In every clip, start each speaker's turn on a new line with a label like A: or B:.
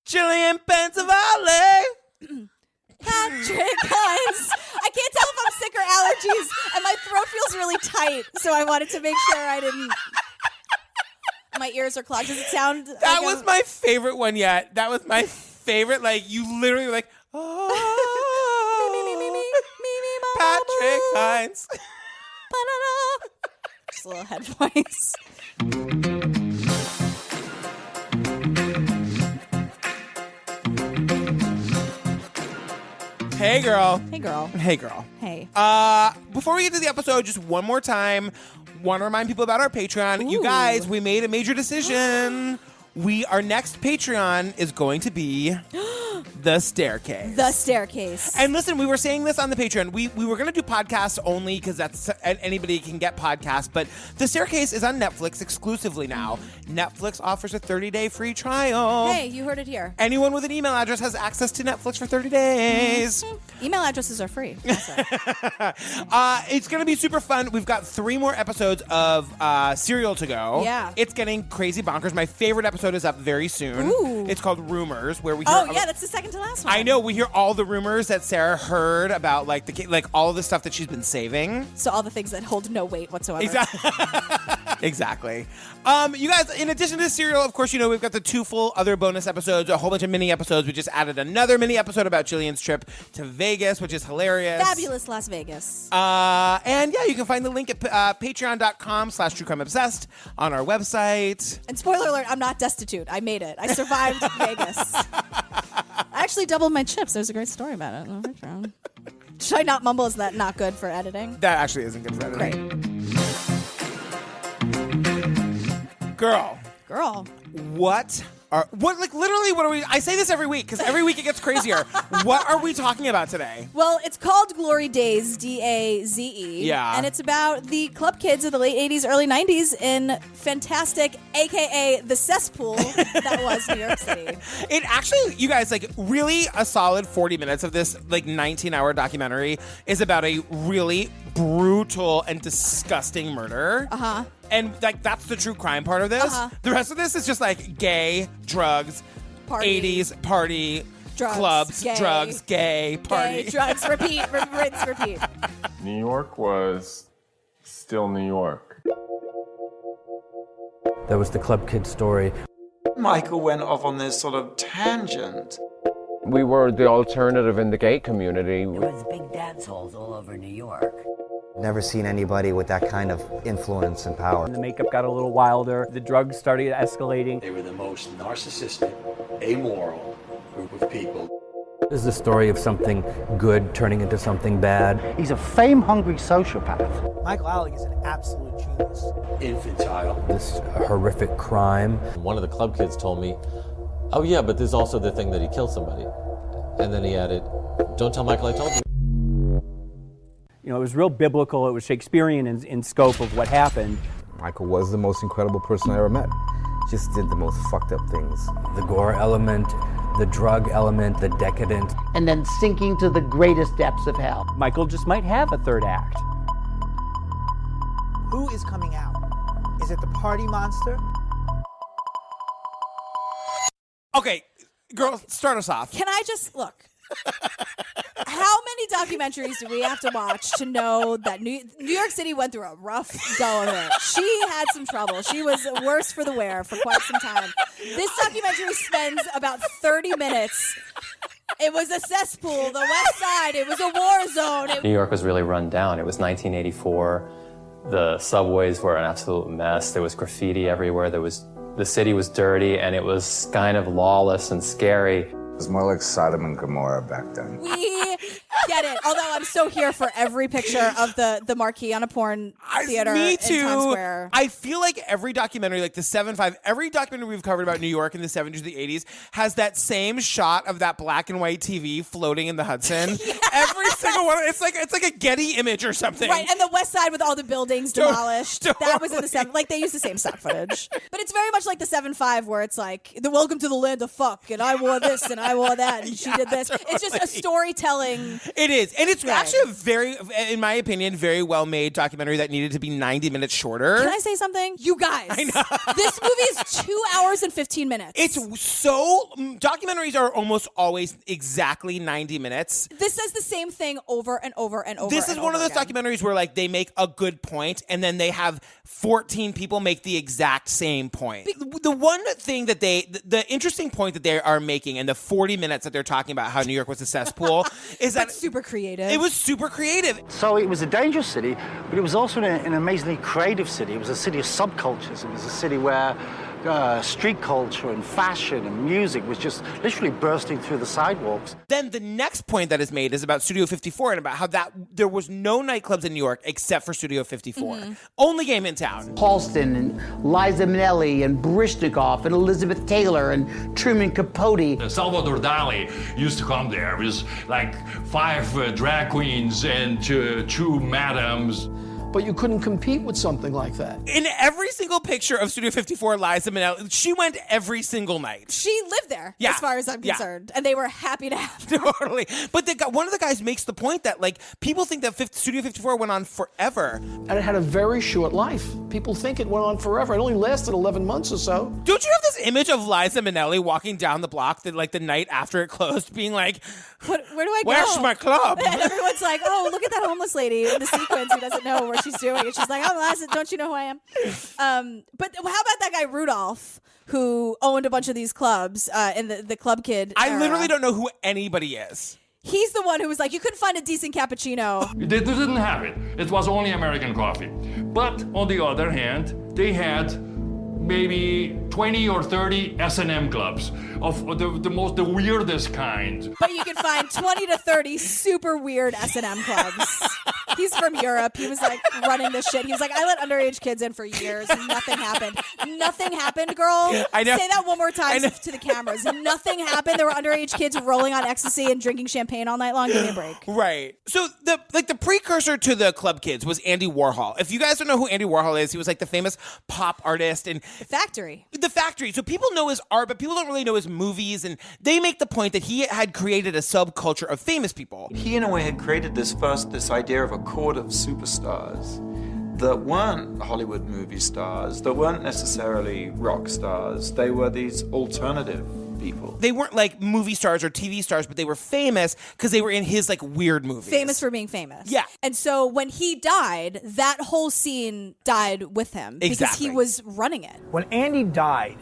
A: Jillian Pensavalli.
B: Patrick Hines. I can't tell if I'm sick or allergies, and my throat feels really tight, so I wanted to make sure I didn't. My ears are clogged. Does it sound?
A: That was my favorite one yet. That was my favorite. Like, you literally were like, oh, Patrick Hines.
B: Just a little head voice.
A: Hey, girl.
B: Hey, girl.
A: Hey, girl.
B: Hey.
A: Before we get to the episode, just one more time, want to remind people about our Patreon.
B: Ooh.
A: You guys, we made a major decision. Our next Patreon is going to be The Staircase.
B: The Staircase.
A: And listen, we were saying this on the Patreon. We were going to do podcasts only because that's anybody can get podcasts. But The Staircase is on Netflix exclusively now. Netflix offers a 30-day free trial.
B: Hey, you heard it here.
A: Anyone with an email address has access to Netflix for 30 days.
B: Email addresses are free.
A: It's going to be super fun. We've got 3 more episodes of Serial to go.
B: Yeah.
A: It's getting crazy bonkers. My favorite episode is up very soon.
B: Ooh.
A: It's called Rumors, where we hear
B: that's the second to last one.
A: I know. We hear all the rumors that Sarah heard about, like all of the stuff that she's been saving.
B: So all the things that hold no weight whatsoever.
A: Exactly. You guys, in addition to Serial, of course, we've got the 2 full other bonus episodes, a whole bunch of mini episodes. We just added another mini episode about Jillian's trip to Vegas, which is hilarious.
B: Fabulous Las Vegas.
A: And yeah, you can find the link at patreon.com/truecrimeobsessed on our website.
B: And spoiler alert, I'm not destitute. I made it. I survived Vegas. I actually doubled my chips. There's a great story about it on Patreon. Should I not mumble? Is that not good for editing?
A: That actually isn't good for editing.
B: Great.
A: Girl. What are we? I say this every week because every week it gets crazier. What are we talking about today?
B: Well, it's called Glory Daze, Daze.
A: Yeah.
B: And it's about the club kids of the late 80s, early 90s in fantastic, a.k.a. the cesspool that was New York City.
A: It actually, you guys, really a solid 40 minutes of this 19-hour documentary is about a really brutal and disgusting murder.
B: Uh-huh.
A: And that's the true crime part of this.
B: Uh-huh.
A: The rest of this is just gay, drugs,
B: Party.
A: 80s, party,
B: Drugs,
A: clubs,
B: gay.
A: drugs, gay, party.
B: Gay, drugs, repeat, rinse, repeat.
C: New York was still New York.
D: There was the club kid story.
E: Michael went off on this sort of tangent.
F: We were the alternative in the gay community.
G: There was big dance halls all over New York.
H: Never seen anybody with that kind of influence and power.
I: The makeup got a little wilder. The drugs started escalating.
J: They were the most narcissistic, amoral group of people.
D: This is the story of something good turning into something bad.
K: He's a fame-hungry sociopath.
L: Michael Alig is an absolute genius.
J: Infantile.
D: This horrific crime.
M: One of the club kids told me, oh yeah, but there's also the thing that he killed somebody. And then he added, don't tell Michael I told you.
I: It was real biblical. It was Shakespearean in scope of what happened.
N: Michael was the most incredible person I ever met. Just did the most fucked up things.
D: The gore element, the drug element, the decadent.
K: And then sinking to the greatest depths of hell.
I: Michael just might have a third act.
L: Who is coming out? Is it the party monster?
A: Okay, girl, start us off.
B: Can I just look? How many documentaries do we have to watch to know that New York City went through a rough go of it? She had some trouble. She was worse for the wear for quite some time. This documentary spends about 30 minutes. It was a cesspool, the West Side. It was a war zone.
O: New York was really run down. It was 1984. The subways were an absolute mess. There was graffiti everywhere. The city was dirty, and it was kind of lawless and scary.
N: It was more like Sodom and Gomorrah back then.
B: We get it. Although I'm so here for every picture of the marquee on a porn theater
A: Me
B: in
A: too.
B: Times Square.
A: I feel like every documentary, like the 7-5, every documentary we've covered about New York in the 70s or the 80s has that same shot of that black and white TV floating in the Hudson. Yes. Every single one. It's like a Getty image or something.
B: Right, and the West Side with all the buildings demolished. Totally. That was in the 7. Like, they used the same stock footage. But it's very much like the 7-5 where it's like, the welcome to the land of fuck, and I wore this and I wore that, and she did this. Totally. It's just a storytelling
A: It is. And it's actually a very, in my opinion, very well-made documentary that needed to be 90 minutes shorter.
B: Can I say something? You guys. I know. This movie is 2 hours and 15 minutes.
A: It's so... Documentaries are almost always exactly 90 minutes.
B: This says the same thing over and over and over.
A: This is one of those documentaries where like they make a good point and then they have 14 people make the exact same point. The one thing that the interesting point that they are making in the 40 minutes that they're talking about how New York was a cesspool is that
B: super creative.
A: It was super creative.
K: So it was a dangerous city, but it was also an amazingly creative city. It was a city of subcultures. It was a city where street culture and fashion and music was just literally bursting through the sidewalks.
A: Then the next point that is made is about Studio 54 and about how that there was no nightclubs in New York except for Studio 54. Only game in town.
K: Halston and Liza Minnelli and Baryshnikov and Elizabeth Taylor and Truman Capote.
P: Salvador Dali used to come there with like 5 drag queens and 2 madams.
Q: But you couldn't compete with something like that.
A: In every single picture of Studio 54, Liza Minnelli, she went every single night.
B: She lived there, as far as I'm concerned. And they were happy to have her.
A: Totally. But one of the guys makes the point that, like, people think that Studio 54 went on forever.
Q: And it had a very short life. People think it went on forever. It only lasted 11 months or so.
A: Don't you have this image of Liza Minnelli walking down the block the night after it closed, being like,
B: where do I go?
A: Where's my club?
B: And everyone's like, oh, look at that homeless lady in the sequence who doesn't know where she's doing it. She's like, oh, Liza, don't you know who I am? But how about that guy Rudolph, who owned a bunch of these clubs in the Club Kid era?
A: I literally don't know who anybody is.
B: He's the one who was like, you couldn't find a decent cappuccino.
P: They didn't have it. It was only American coffee. But on the other hand, they had maybe 20 or 30 S&M clubs of the weirdest kind.
B: But you can find 20 to 30 super weird S&M clubs. He's from Europe. He was like running this shit. He was like, I let underage kids in for years and nothing happened. Nothing happened, girl.
A: I know.
B: Say that one more time to the cameras. Nothing happened. There were underage kids rolling on ecstasy and drinking champagne all night long. Give me a break.
A: Right. So the precursor to the Club Kids was Andy Warhol. If you guys don't know who Andy Warhol is, he was like the famous pop artist and
B: The Factory.
A: The Factory. So people know his art, but people don't really know his movies. And they make the point that he had created a subculture of famous people.
E: He, in a way, had created this idea of a court of superstars that weren't Hollywood movie stars, that weren't necessarily rock stars. They were these alternative people.
A: They weren't like movie stars or TV stars, but they were famous because they were in his like weird movies.
B: Famous for being famous.
A: Yeah.
B: And so when he died, that whole scene died with him because he was running it.
L: When Andy died,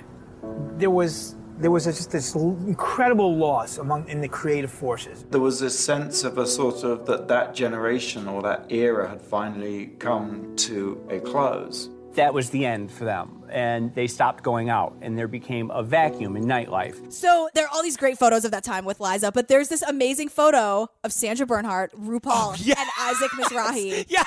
L: there was just this incredible loss in the creative forces.
E: There was this sense of a sort of that generation or that era had finally come to a close.
I: That was the end for them, and they stopped going out, and there became a vacuum in nightlife.
B: So there are all these great photos of that time with Liza, but there's this amazing photo of Sandra Bernhard, RuPaul, and Isaac Mizrahi.
A: Yeah.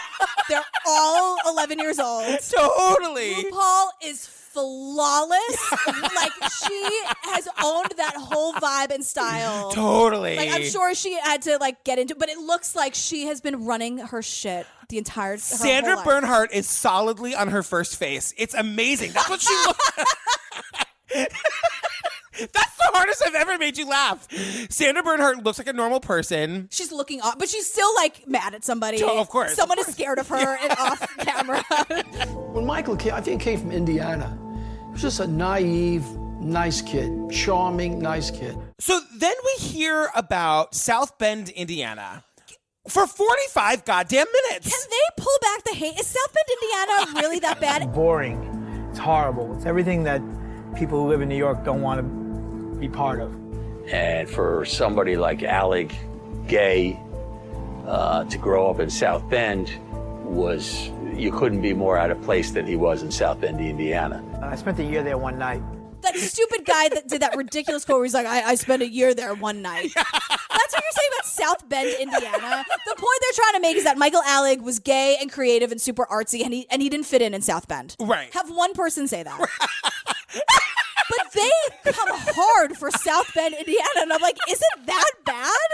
B: They're all 11 years old.
A: Totally.
B: RuPaul is flawless. Like, she has owned that whole vibe and style.
A: Totally.
B: Like, I'm sure she had to like get into, but it looks like she has been running her shit the entire her
A: Sandra
B: whole life.
A: Bernhard is solidly on her first face. It's amazing. That's what she looks That's the hardest I've ever made you laugh. Sandra Bernhard looks like a normal person.
B: She's looking off, but she's still like mad at somebody.
A: Oh, of course.
B: Someone is scared of her and off camera.
Q: When Michael came, I think he came from Indiana. He was just a naive, nice kid, charming, nice kid.
A: So then we hear about South Bend, Indiana. For 45 goddamn minutes.
B: Can they pull back the hate? Is South Bend, Indiana really that bad?
L: Boring. It's horrible. It's everything that people who live in New York don't want to be part of.
J: And for somebody like Alig, gay, to grow up in South Bend you couldn't be more out of place than he was in South Bend, Indiana.
L: I spent a year there one night.
B: That stupid guy that did that ridiculous quote where he's like, I spent a year there one night. That's what you're saying about South Bend, Indiana. The point they're trying to make is that Michael Alig was gay and creative and super artsy, and he didn't fit in South Bend.
A: Right.
B: Have one person say that. But they come hard for South Bend, Indiana, and I'm like, is it that bad?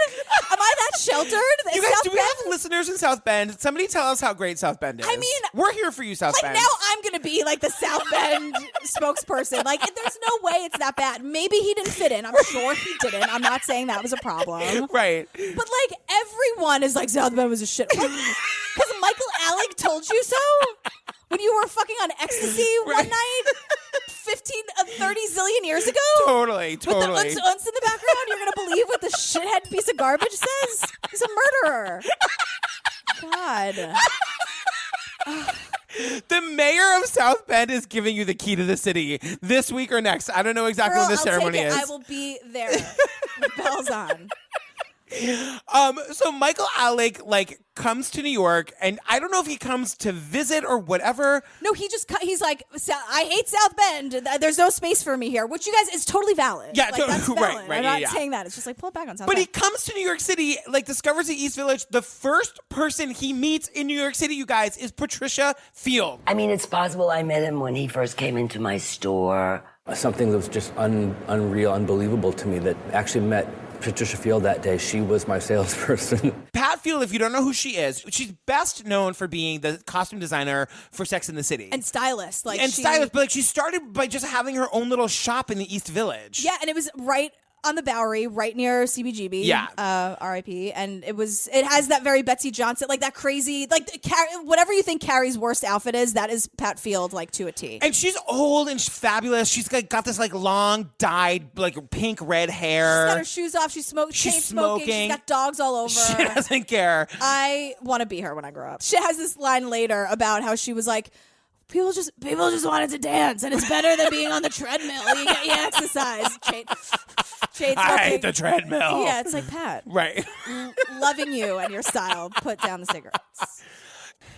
B: Am I that sheltered?
A: You guys, do we have listeners in South Bend? Somebody tell us how great South Bend is.
B: I mean,
A: we're here for you, South
B: like
A: Bend.
B: now I'm going to be like the South Bend spokesperson. Like there's no way it's that bad. Maybe he didn't fit in. I'm sure he didn't. I'm not saying that was a problem.
A: Right.
B: But like everyone is like, South Bend was a shit. Because Michael Alig told you so? When you were fucking on ecstasy one night 30 zillion years ago?
A: Totally.
B: With the uns in the background, you're going to believe what the shithead piece of garbage says? He's a murderer. God.
A: The mayor of South Bend is giving you the key to the city this week or next. I don't know exactly when this ceremony is.
B: I will be there. Bells on.
A: So Michael Alig comes to New York, and I don't know if he comes to visit or whatever.
B: No, he's like, I hate South Bend. There's no space for me here, which you guys is totally valid.
A: Yeah,
B: that's valid.
A: right.
B: I'm not saying that. It's just like pull it back on South
A: But
B: Bend.
A: he comes to New York City, discovers the East Village. The first person he meets in New York City, you guys, is Patricia Field.
G: I mean, it's possible I met him when he first came into my store.
D: Something that was just unreal, unbelievable to me that actually met Patricia Field that day. She was my salesperson.
A: Pat Field, if you don't know who she is, she's best known for being the costume designer for Sex and the City.
B: And stylist.
A: But she started by just having her own little shop in the East Village.
B: Yeah, and it was right on the Bowery, right near CBGB.
A: Yeah.
B: R.I.P. And it has that very Betsy Johnson, like that crazy, whatever you think Carrie's worst outfit is, that is Pat Field, to a T.
A: And she's old and she's fabulous. She's got this long dyed pink red hair.
B: She's got her shoes off. She's smoking. She's got dogs all over.
A: She doesn't care.
B: I want to be her when I grow up. She has this line later about how she was like, People just wanted to dance, and it's better than being on the treadmill. You exercise.
A: I hate the treadmill.
B: Yeah, it's like Pat.
A: Right.
B: Loving you and your style. Put down the cigarettes.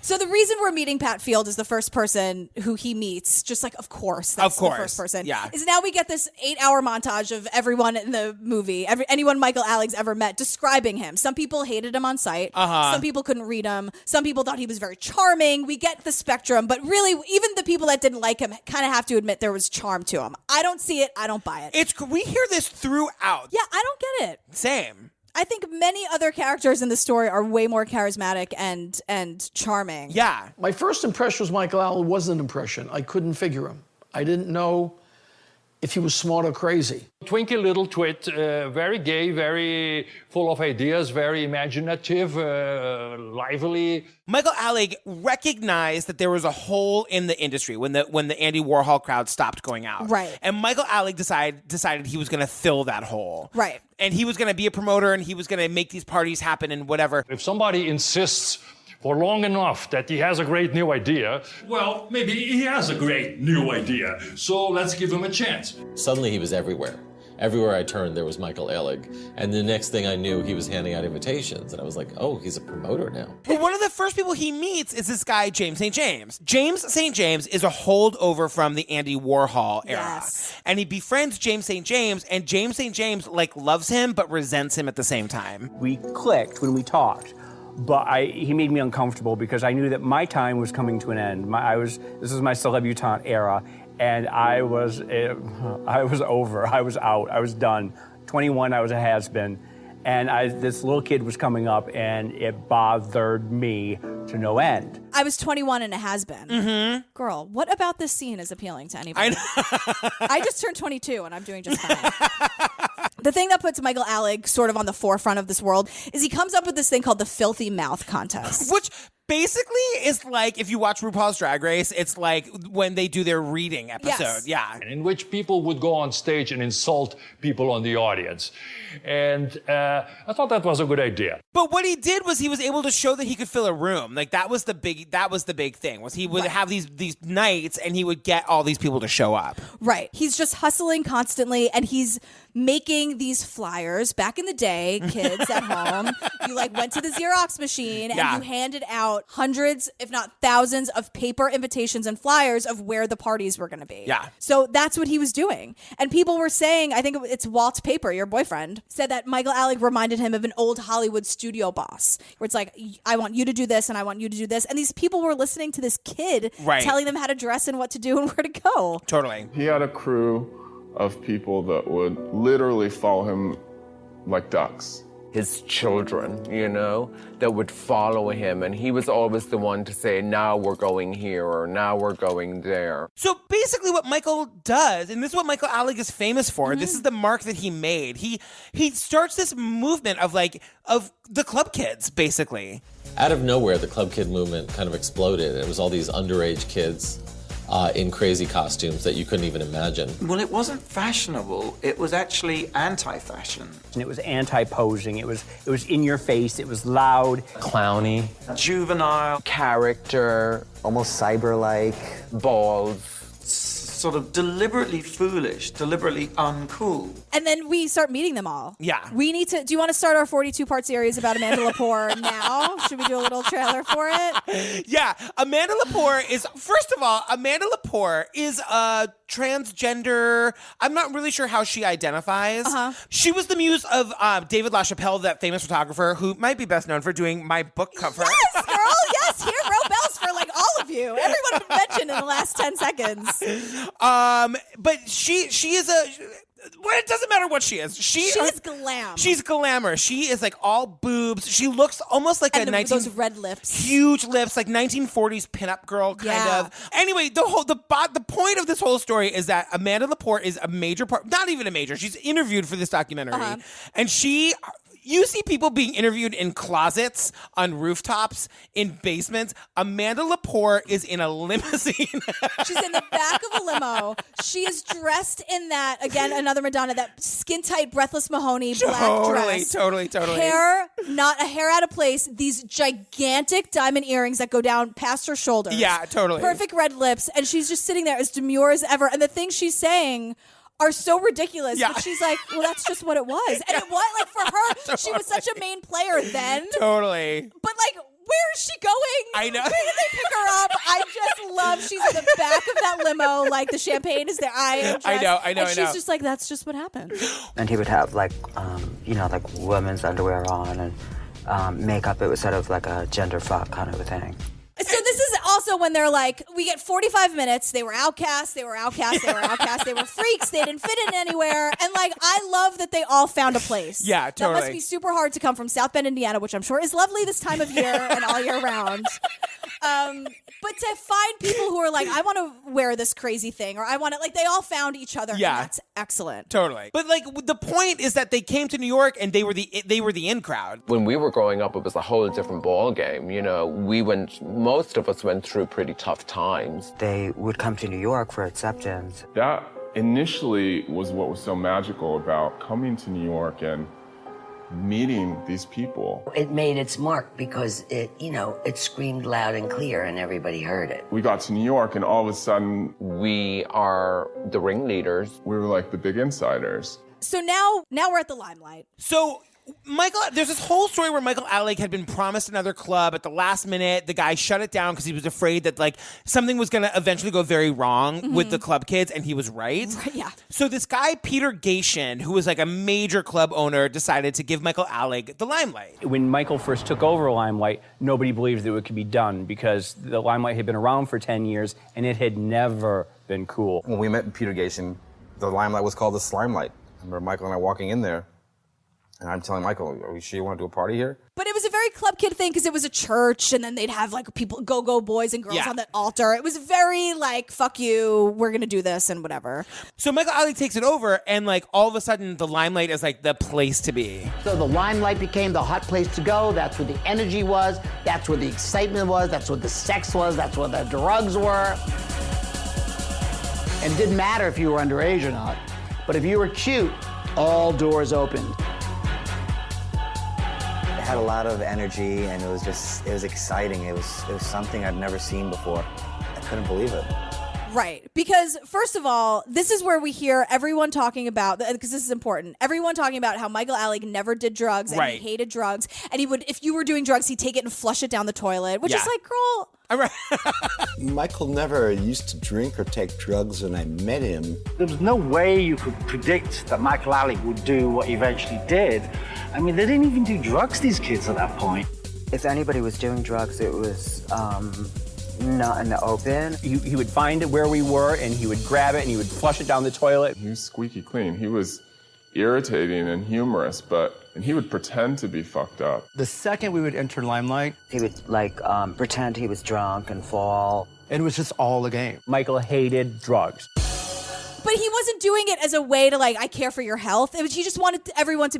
B: So the reason we're meeting Pat Field is the first person who he meets, just of course, that's the first person.
A: Yeah.
B: Is now we get this 8-hour montage of everyone in the movie, anyone Michael Alig's ever met, describing him. Some people hated him on sight. Some people couldn't read him. Some people thought he was very charming. We get the spectrum, but really, even the people that didn't like him kind of have to admit there was charm to him. I don't see it. I don't buy it.
A: We hear this throughout.
B: Yeah, I don't get it.
A: Same.
B: I think many other characters in the story are way more charismatic and charming.
A: Yeah.
Q: My first impression was Michael Alig wasn't an impression. I couldn't figure him. I didn't know if he was smart or crazy.
P: Twinky little twit, very gay, very full of ideas, very imaginative, lively.
A: Michael Alig recognized that there was a hole in the industry when the Andy Warhol crowd stopped going out.
B: Right.
A: And Michael Alig decided he was going to fill that hole.
B: Right.
A: And he was going to be a promoter, and he was going to make these parties happen and whatever.
P: If somebody insists for long enough that he has a great new idea, well, maybe he has a great new idea. So let's give him a chance.
M: Suddenly he was everywhere. Everywhere I turned, there was Michael Alig. And the next thing I knew, he was handing out invitations. And I was like, oh, he's a promoter now.
A: Well, one of the first people he meets is this guy, James St. James. James St. James is a holdover from the Andy Warhol era.
B: Yes.
A: And he befriends James St. James, and James St. James, loves him but resents him at the same time.
I: We clicked when we talked. But he made me uncomfortable because I knew that my time was coming to an end. This was my celebutante era, and I was over. I was out. I was done. 21, I was a has-been. And this little kid was coming up, and it bothered me to no end.
B: I was 21 and a has-been.
A: Mm-hmm.
B: Girl, what about this scene is appealing to anybody? I just turned 22, and I'm doing just fine. The thing that puts Michael Alig sort of on the forefront of this world is he comes up with this thing called the Filthy Mouth Contest.
A: Which basically is if you watch RuPaul's Drag Race, it's when they do their reading episode.
B: Yes.
A: Yeah.
P: In which people would go on stage and insult people on the audience. And I thought that was a good idea.
A: But what he did was he was able to show that he could fill a room. That was the big thing, was he would have these nights and he would get all these people to show up.
B: Right. He's just hustling constantly, and he's making these flyers. Back in the day, kids at home, you went to the Xerox machine and you handed out hundreds, if not thousands, of paper invitations and flyers of where the parties were going to be.
A: Yeah.
B: So that's what he was doing. And people were saying, I think it's Walt Paper, your boyfriend, said that Michael Alig reminded him of an old Hollywood studio boss, where it's I want you to do this and I want you to do this. And these people were listening to this kid telling them how to dress and what to do and where to go.
A: Totally.
C: He had a crew of people that would literally follow him like ducks.
F: his children, that would follow him. And he was always the one to say, now we're going here or now we're going there.
A: So basically what Michael does, and this is what Michael Alig is famous for, this is the mark that he made. He starts this movement of the club kids, basically.
M: Out of nowhere, the club kid movement kind of exploded. It was all these underage kids in crazy costumes that you couldn't even imagine.
E: Well, it wasn't fashionable. It was actually anti-fashion.
I: And it was anti-posing. It was in your face. It was loud.
O: Clowny.
E: Juvenile.
H: Character. Almost cyber-like.
F: Balls.
E: Sort of deliberately foolish, deliberately uncool.
B: And then we start meeting them all.
A: Yeah.
B: We need to. Do you want to start our 42-part series about Amanda Lepore now? Should we do a little trailer for it?
A: Yeah. Amanda Lepore is, first of all, Amanda Lepore is a transgender. I'm not really sure how she identifies. She was the muse of David LaChapelle, that famous photographer who might be best known for doing my book cover.
B: Yes, girl. Yes. Here, row bells for all of you. Everyone been mentioned in the last 10 seconds.
A: But she is a. Well, it doesn't matter what she is. She's
B: glam.
A: She's glamour. She is all boobs. She looks almost like
B: those red lips,
A: huge lips, like 1940s pinup girl kind of. Anyway, the point of this whole story is that Amanda Lepore is a major part. Not even a major. She's interviewed for this documentary, and you see people being interviewed in closets, on rooftops, in basements. Amanda Lepore is in a limousine.
B: She's in the back of a limo. She is dressed in that, again, another Madonna, that skin-tight, Breathless Mahoney black dress.
A: Totally.
B: Not a hair out of place. These gigantic diamond earrings that go down past her shoulders.
A: Yeah, totally.
B: Perfect red lips. And she's just sitting there as demure as ever. And the things she's saying are so ridiculous, but she's like, well, that's just what it was. And it was, for her, she was such a main player then.
A: Totally.
B: But, where is she going?
A: I know.
B: Where did they pick her up? I just love, she's in the back of that limo, the champagne is there. I know. And she's just like, that's just what happened.
H: And he would have women's underwear on and makeup. It was sort of like a gender fuck kind of a thing.
B: So this is also when they're like, we get 45 minutes. They were outcasts. They were freaks. They didn't fit in anywhere. And I love that they all found a place.
A: Yeah, totally.
B: That must be super hard to come from South Bend, Indiana, which I'm sure is lovely this time of year and all year round. But to find people who are I want to wear this crazy thing, or I want to, they all found each other.
A: Yeah.
B: And that's excellent.
A: Totally. But the point is that they came to New York and they were the in crowd.
F: When we were growing up, it was a whole different ball game. Most of us went through pretty tough times.
H: They would come to New York for acceptance.
C: That initially was what was so magical about coming to New York and meeting these people.
G: It made its mark because it screamed loud and clear and everybody heard it.
C: We got to New York and all of a sudden
F: we are the ringleaders.
C: We were the big insiders.
B: So now we're at the limelight.
A: So there's this whole story where Michael Alig had been promised another club at the last minute. The guy shut it down because he was afraid that something was going to eventually go very wrong with the club kids, and he was right.
B: Yeah.
A: So this guy, Peter Gatien, who was a major club owner, decided to give Michael Alig the limelight.
I: When Michael first took over Limelight, nobody believed that it could be done because the Limelight had been around for 10 years and it had never been cool.
N: When we met Peter Gatien, the Limelight was called the Slimelight. I remember Michael and I walking in there, and I'm telling Michael, are we sure you want to do a party here?
B: But it was a very club kid thing because it was a church, and then they'd have people, go-go boys and girls on the altar. It was very fuck you, we're going to do this and whatever.
A: So Michael Alig takes it over, and all of a sudden the Limelight is the place to be.
R: So the Limelight became the hot place to go. That's where the energy was. That's where the excitement was. That's where the sex was. That's where the drugs were. And it didn't matter if you were underage or not. But if you were cute, all doors opened.
H: It had a lot of energy, and it was exciting. It was something I'd never seen before. I couldn't believe it.
B: Right. Because, first of all, this is where we hear everyone talking about, because this is important, everyone talking about how Michael Alig never did drugs and he hated drugs. And he would, if you were doing drugs, he'd take it and flush it down the toilet, which is girl.
S: Michael never used to drink or take drugs when I met him.
K: There was no way you could predict that Michael Alig would do what he eventually did. I mean, they didn't even do drugs, these kids, at that point.
H: If anybody was doing drugs, it was not in the open.
I: He would find it where we were, and he would grab it, and he would flush it down the toilet.
C: He was squeaky clean. He was irritating and humorous, and he would pretend to be fucked up.
T: The second we would enter limelight,
H: he would pretend he was drunk and fall.
T: It was just all a game.
I: Michael hated drugs.
B: But he wasn't doing it as a way to I care for your health. He just wanted everyone to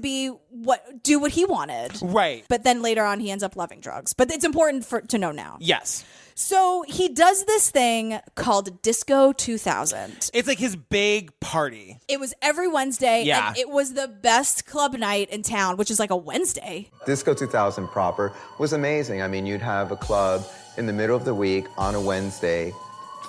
B: do what he wanted.
A: Right.
B: But then later on, he ends up loving drugs. But it's important to know now.
A: Yes.
B: So he does this thing called Disco 2000.
A: It's like his big party.
B: It was every Wednesday.
A: Yeah.
B: And it was the best club night in town, which is like a Wednesday.
U: Disco 2000 proper was amazing. I mean, you'd have a club in the middle of the week on a Wednesday,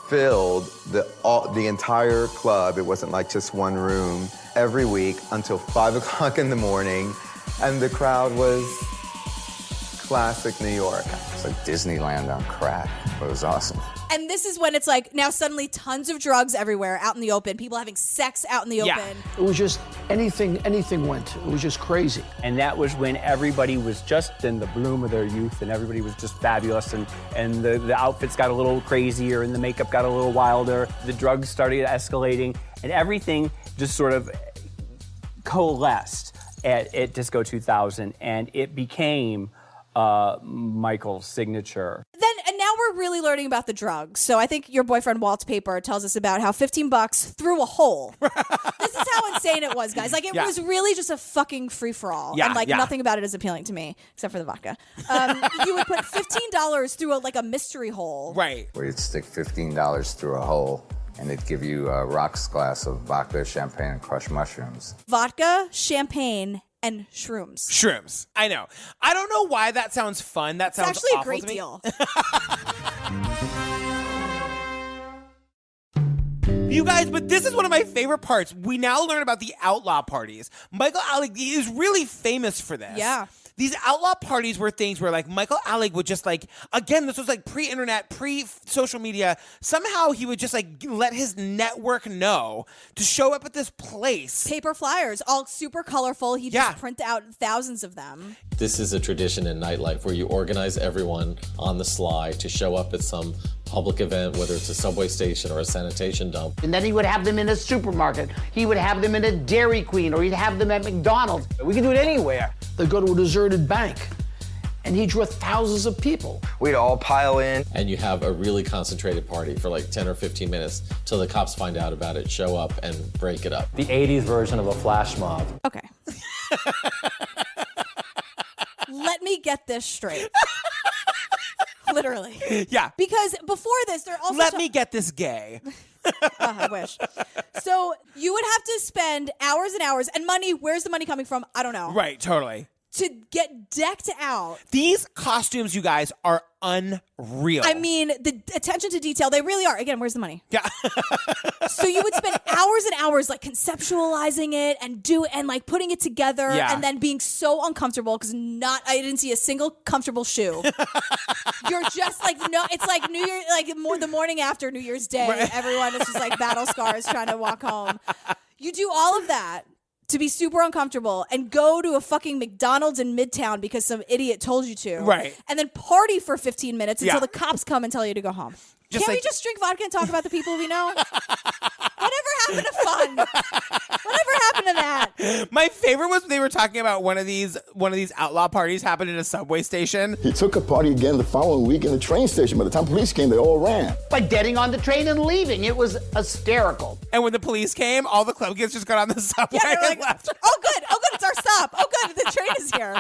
U: filled the entire club. It wasn't like just one room every week until 5 o'clock in the morning, and the crowd was classic New York.
V: It's like Disneyland on crack. It was awesome.
B: And this is when it's now suddenly tons of drugs everywhere out in the open, people having sex out in the open.
Q: It was just anything went. It was just crazy.
I: And that was when everybody was just in the bloom of their youth and everybody was just fabulous and the outfits got a little crazier and the makeup got a little wilder. The drugs started escalating and everything just sort of coalesced at Disco 2000 and it became Michael's signature.
B: And now we're really learning about the drugs. So I think your boyfriend Walt's paper tells us about how $15 through a hole. This is how insane it was, guys. It was really just a fucking free-for-all.
A: Yeah,
B: and nothing about it is appealing to me, except for the vodka. You would put $15 through a mystery hole.
A: Right.
V: Where you'd stick $15 through a hole and it'd give you a rocks glass of vodka, champagne, and crushed mushrooms.
B: Vodka, champagne, and shrooms.
A: Shrooms. I know. I don't know why that sounds fun. That sounds
B: actually
A: awful
B: a great
A: to me.
B: deal.
A: You guys, but this is one of my favorite parts. We now learn about the outlaw parties. Michael Alig is really famous for this.
B: Yeah.
A: These outlaw parties were things where Michael Alig would just again, this was pre-internet, pre-social media. Somehow he would just let his network know to show up at this place.
B: Paper flyers, all super colorful. He'd just print out thousands of them.
M: This is a tradition in nightlife where you organize everyone on the sly to show up at some public event, whether it's a subway station or a sanitation dump.
R: And then he would have them in a supermarket. He would have them in a Dairy Queen, or he'd have them at McDonald's.
Q: We could do it anywhere. They'd go to a deserted bank, and he drew thousands of people.
V: We'd all pile in.
M: And you have a really concentrated party for 10 or 15 minutes till the cops find out about it, show up, and break it up.
O: The 80s version of a flash mob.
B: Okay. Let me get this straight. Literally.
A: Yeah.
B: Because before this, they're also...
A: Let me get this gay.
B: I wish. So you would have to spend hours and hours and money. Where's the money coming from? I don't know.
A: Right, totally.
B: To get decked out.
A: These costumes, you guys, are unreal.
B: I mean, the attention to detail, they really are. Again, where's the money?
A: Yeah.
B: So you would spend hours and hours conceptualizing it and putting it together and then being so uncomfortable because I didn't see a single comfortable shoe. You're just no, it's like New Year, the morning after New Year's Day. Right. Everyone is just battle scars trying to walk home. You do all of that to be super uncomfortable and go to a fucking McDonald's in Midtown because some idiot told you to.
A: Right.
B: And then party for 15 minutes until the cops come and tell you to go home. Can't we just drink vodka and talk about the people we know? Whatever happened to fun? Whatever happened to that?
A: My favorite was they were talking about one of these outlaw parties happened in a subway station.
W: He took a party again the following week in the train station. By the time police came, they all ran.
R: By getting on the train and leaving. It was hysterical.
A: And when the police came, all the club kids just got on the subway and left.
B: Oh, good, it's our stop. Oh, good, the train is here.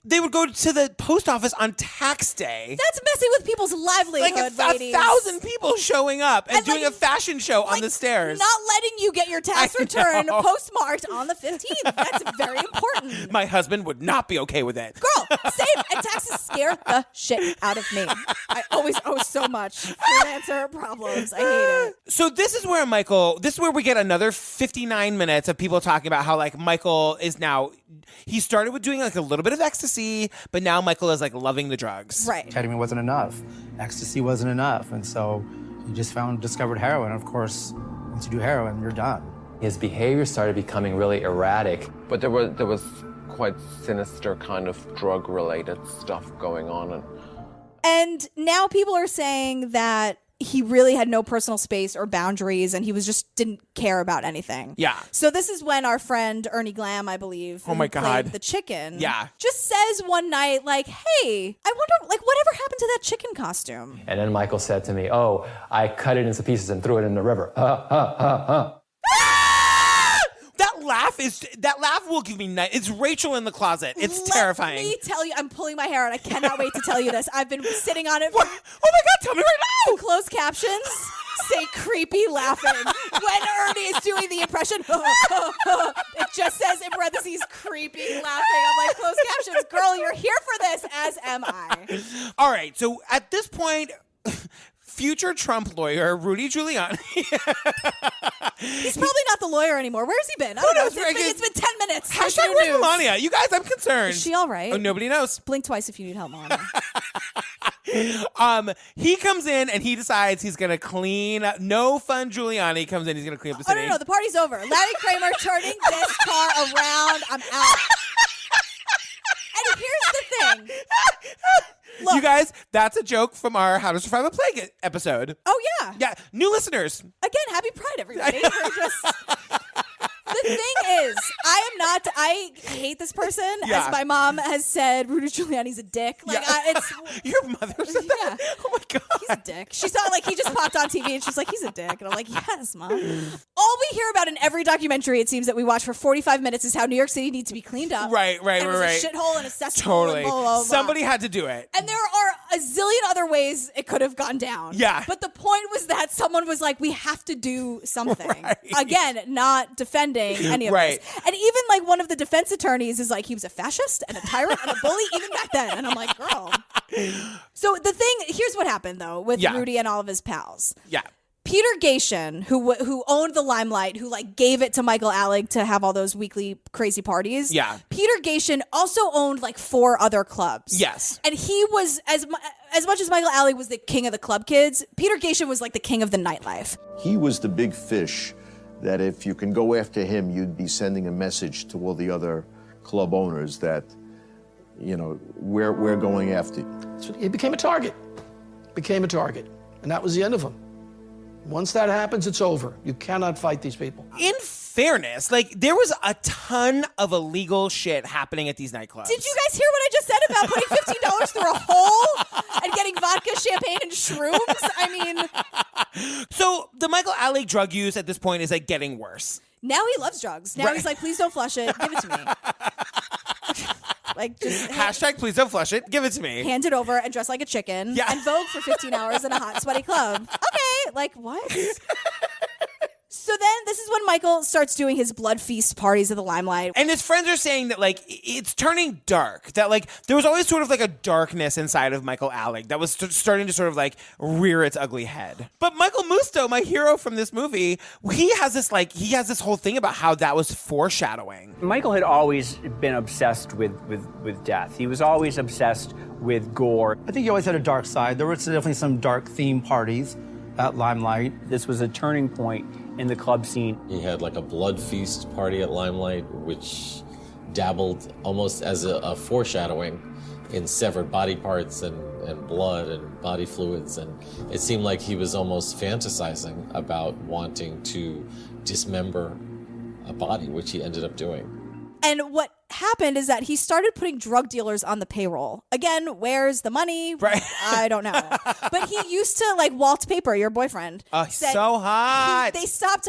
A: They would go to the post office on tax day.
B: That's messing with people's livelihood, ladies.
A: 1,000 people showing up and doing a fashion show on the stairs.
B: Not letting you get your tax return postmarked on the 15th. That's very important.
A: My husband would not be okay with it.
B: Girl, same. And taxes scare the shit out of me. I always owe so much. Freelancer problems. I hate it.
A: So this is where we get another 59 minutes of people talking about how Michael is now, he started with doing a little bit of ecstasy, but now Michael is loving the drugs.
B: Right.
T: Ketamine wasn't enough. Ecstasy wasn't enough. And so he just discovered heroin. Of course, once you do heroin, you're done.
O: His behavior started becoming really erratic.
F: But there was quite sinister kind of drug-related stuff going on.
B: And now people are saying that he really had no personal space or boundaries, and he was just didn't care about anything.
A: Yeah.
B: So this is when our friend Ernie Glam, I believe,
A: Oh my
B: who played
A: God.
B: the chicken,
A: Yeah.
B: just says one night, like, hey, I wonder, like, whatever happened to that chicken costume?
O: And then Michael said to me, oh, I cut it into pieces and threw it in the river.
A: That laugh will give me it's Rachel in the closet. It's terrifying.
B: Let me tell you, I'm pulling my hair out. I cannot wait to tell you this. I've been sitting on it.
A: Oh my God, tell me right now.
B: The closed captions say creepy laughing. When Ernie is doing the impression, it just says in parentheses, creepy laughing. I'm like, closed captions, girl, you're here for this, as am I.
A: All right, so at this point, future Trump lawyer Rudy Giuliani.
B: He's probably not the lawyer anymore. Where's he been? I don't know. It's been 10 minutes.
A: Hashtag where's Melania? You guys, I'm concerned.
B: Is she all right?
A: Oh, nobody knows.
B: Blink twice if you need help, Melania.
A: He comes in and he decides he's going to clean up. No fun Giuliani comes in. He's going to clean up the city.
B: No. The party's over. Larry Kramer turning this car around. I'm out. And here's the thing. Look,
A: you guys, that's a joke from our How to Survive a Plague episode.
B: Oh, yeah.
A: Yeah, new listeners.
B: Again, happy Pride, everybody. The thing is, I hate this person.
A: Yeah.
B: As my mom has said, Rudy Giuliani's a dick. Like,
A: Your mother said that?
B: Yeah.
A: Oh my God.
B: He's a dick. She saw, like, he just popped on TV and she's like, he's a dick. And I'm like, yes, Mom. All we hear about in every documentary, it seems, that we watch for 45 minutes is how New York City needs to be cleaned up.
A: Right.
B: And it was a shithole and a cesspool.
A: Totally.
B: And blah, blah, blah.
A: Somebody had to do it.
B: And there are a zillion other ways it could have gone down.
A: Yeah.
B: But the point was that someone was like, we have to do something.
A: Right.
B: Again, not defending any of
A: Right.
B: this. And even like one of the defense attorneys is like, he was a fascist and a tyrant and a bully even back then. And I'm like, girl. So the thing, here's what happened though with Rudy and all of his pals.
A: Yeah.
B: Peter Gatien, who owned the Limelight, who like gave it to Michael Alig to have all those weekly crazy parties.
A: Yeah.
B: Peter Gatien also owned like 4 other clubs.
A: Yes.
B: And he was, as much as Michael Alig was the king of the club kids, Peter Gatien was like the king of the nightlife.
D: He was the big fish that if you can go after him, you'd be sending a message to all the other club owners that, you know, we're going after you.
Q: So he became a target. And that was the end of him. Once that happens, it's over. You cannot fight these people.
A: In fairness, like there was a ton of illegal shit happening at these nightclubs.
B: Did you guys hear what I just said about putting $15 through a hole and getting vodka, champagne, and shrooms? I mean...
A: So the Michael Alig drug use at this point is like getting worse.
B: Now he loves drugs. Now he's like, please don't flush it. Give it to me. Like, just
A: hashtag please don't flush it. Give it to me.
B: Hand it over and dress like a chicken and Vogue for 15 hours in a hot, sweaty club. Okay, like what? So then this is when Michael starts doing his blood feast parties at the Limelight.
A: And his friends are saying that like it's turning dark. That like there was always sort of like a darkness inside of Michael Alig that was starting to sort of like rear its ugly head. But Michael Musto, my hero from this movie, he has this whole thing about how that was foreshadowing.
I: Michael had always been obsessed with death. He was always obsessed with gore.
T: I think he always had a dark side. There was definitely some dark theme parties at Limelight.
I: This was a turning point in the club scene.
M: He had like a blood feast party at Limelight, which dabbled almost as a foreshadowing in severed body parts and blood and body fluids. And it seemed like he was almost fantasizing about wanting to dismember a body, which he ended up doing.
B: And what happened is that he started putting drug dealers on the payroll. Again, where's the money?
A: Right.
B: I don't know. But he used to, like, Walt Paper, your boyfriend.
A: So hot.
B: They stopped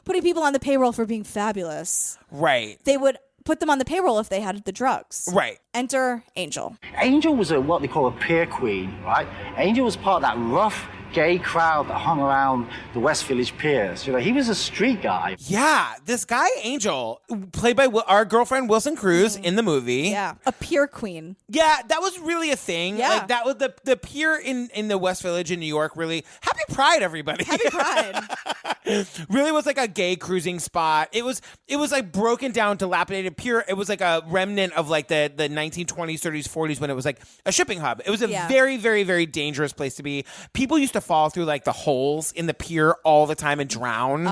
B: putting people on the payroll for being fabulous.
A: Right.
B: They would put them on the payroll if they had the drugs.
A: Right.
B: Enter Angel.
K: Angel was what they call a peer queen, right? Angel was part of that rough gay crowd that hung around the West Village piers. You know, he was a street guy.
A: Yeah, this guy Angel, played by our girlfriend Wilson Cruz in the movie.
B: Yeah, a peer queen.
A: Yeah, that was really a thing.
B: Yeah.
A: Like that was the pier in the West Village in New York. Really, happy Pride, everybody.
B: Happy Pride.
A: Really was like a gay cruising spot. It was like broken down, dilapidated pier. It was like a remnant of like the 1920s, 30s, 40s when it was like a shipping hub. It was a very, very, very dangerous place to be. People used to fall through like the holes in the pier all the time and drown.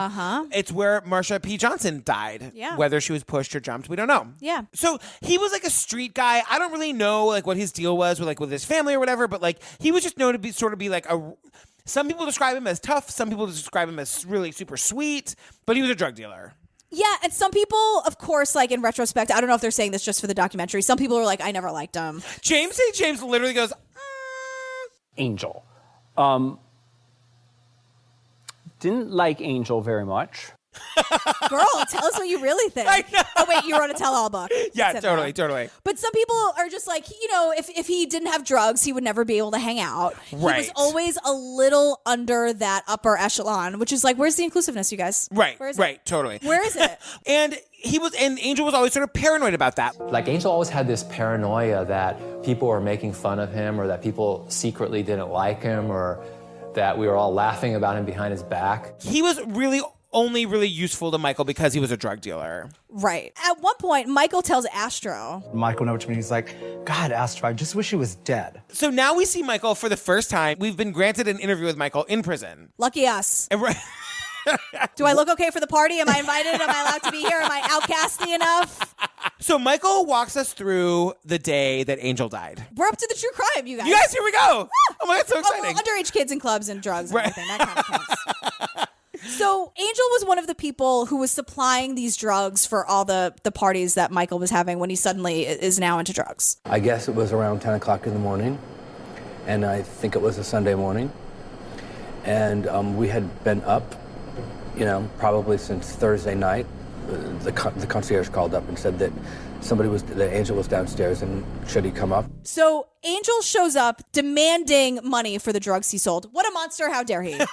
A: It's where Marsha P. Johnson died.
B: Yeah.
A: Whether she was pushed or jumped, we don't know.
B: Yeah.
A: So he was like a street guy. I don't really know like what his deal was with his family or whatever, but like he was just known to be like Some people describe him as tough. Some people describe him as really super sweet, but he was a drug dealer.
B: Yeah, and some people, of course, like in retrospect, I don't know if they're saying this just for the documentary. Some people are like, I never liked him.
A: James literally goes,
I: Angel. Didn't like Angel very much.
B: Girl, tell us what you really think.
A: I know.
B: Oh, wait, you wrote a tell-all book.
A: Yeah,
B: Said
A: totally.
B: But some people are just like, if he didn't have drugs, he would never be able to hang out.
A: Right.
B: He was always a little under that upper echelon, which is like, where's the inclusiveness, you guys?
A: Right,
B: Where is
A: right,
B: it?
A: totally.
B: Where is it?
A: And Angel was always sort of paranoid about that.
O: Like Angel always had this paranoia that people were making fun of him or that people secretly didn't like him or that we were all laughing about him behind his back.
A: He was only really useful to Michael because he was a drug dealer.
B: Right. At one point, Michael tells Astro.
T: Michael went up to me and he's like, God, Astro, I just wish he was dead.
A: So now we see Michael for the first time. We've been granted an interview with Michael in prison.
B: Lucky us.
A: Right.
B: Do I look okay for the party? Am I invited? Am I allowed to be here? Am I outcasty enough?
A: So Michael walks us through the day that Angel died.
B: We're up to the true crime, you guys.
A: You guys, here we go. Oh my God, so exciting.
B: Well, underage kids and clubs and drugs and everything. That kind of counts. So Angel was one of the people who was supplying these drugs for all the parties that Michael was having when he suddenly is now into drugs.
J: I guess it was around 10 o'clock in the morning, and I think it was a Sunday morning. And we had been up, probably since Thursday night. The concierge called up and said that that Angel was downstairs and should he come up?
B: So Angel shows up demanding money for the drugs he sold. What a monster, how dare he? But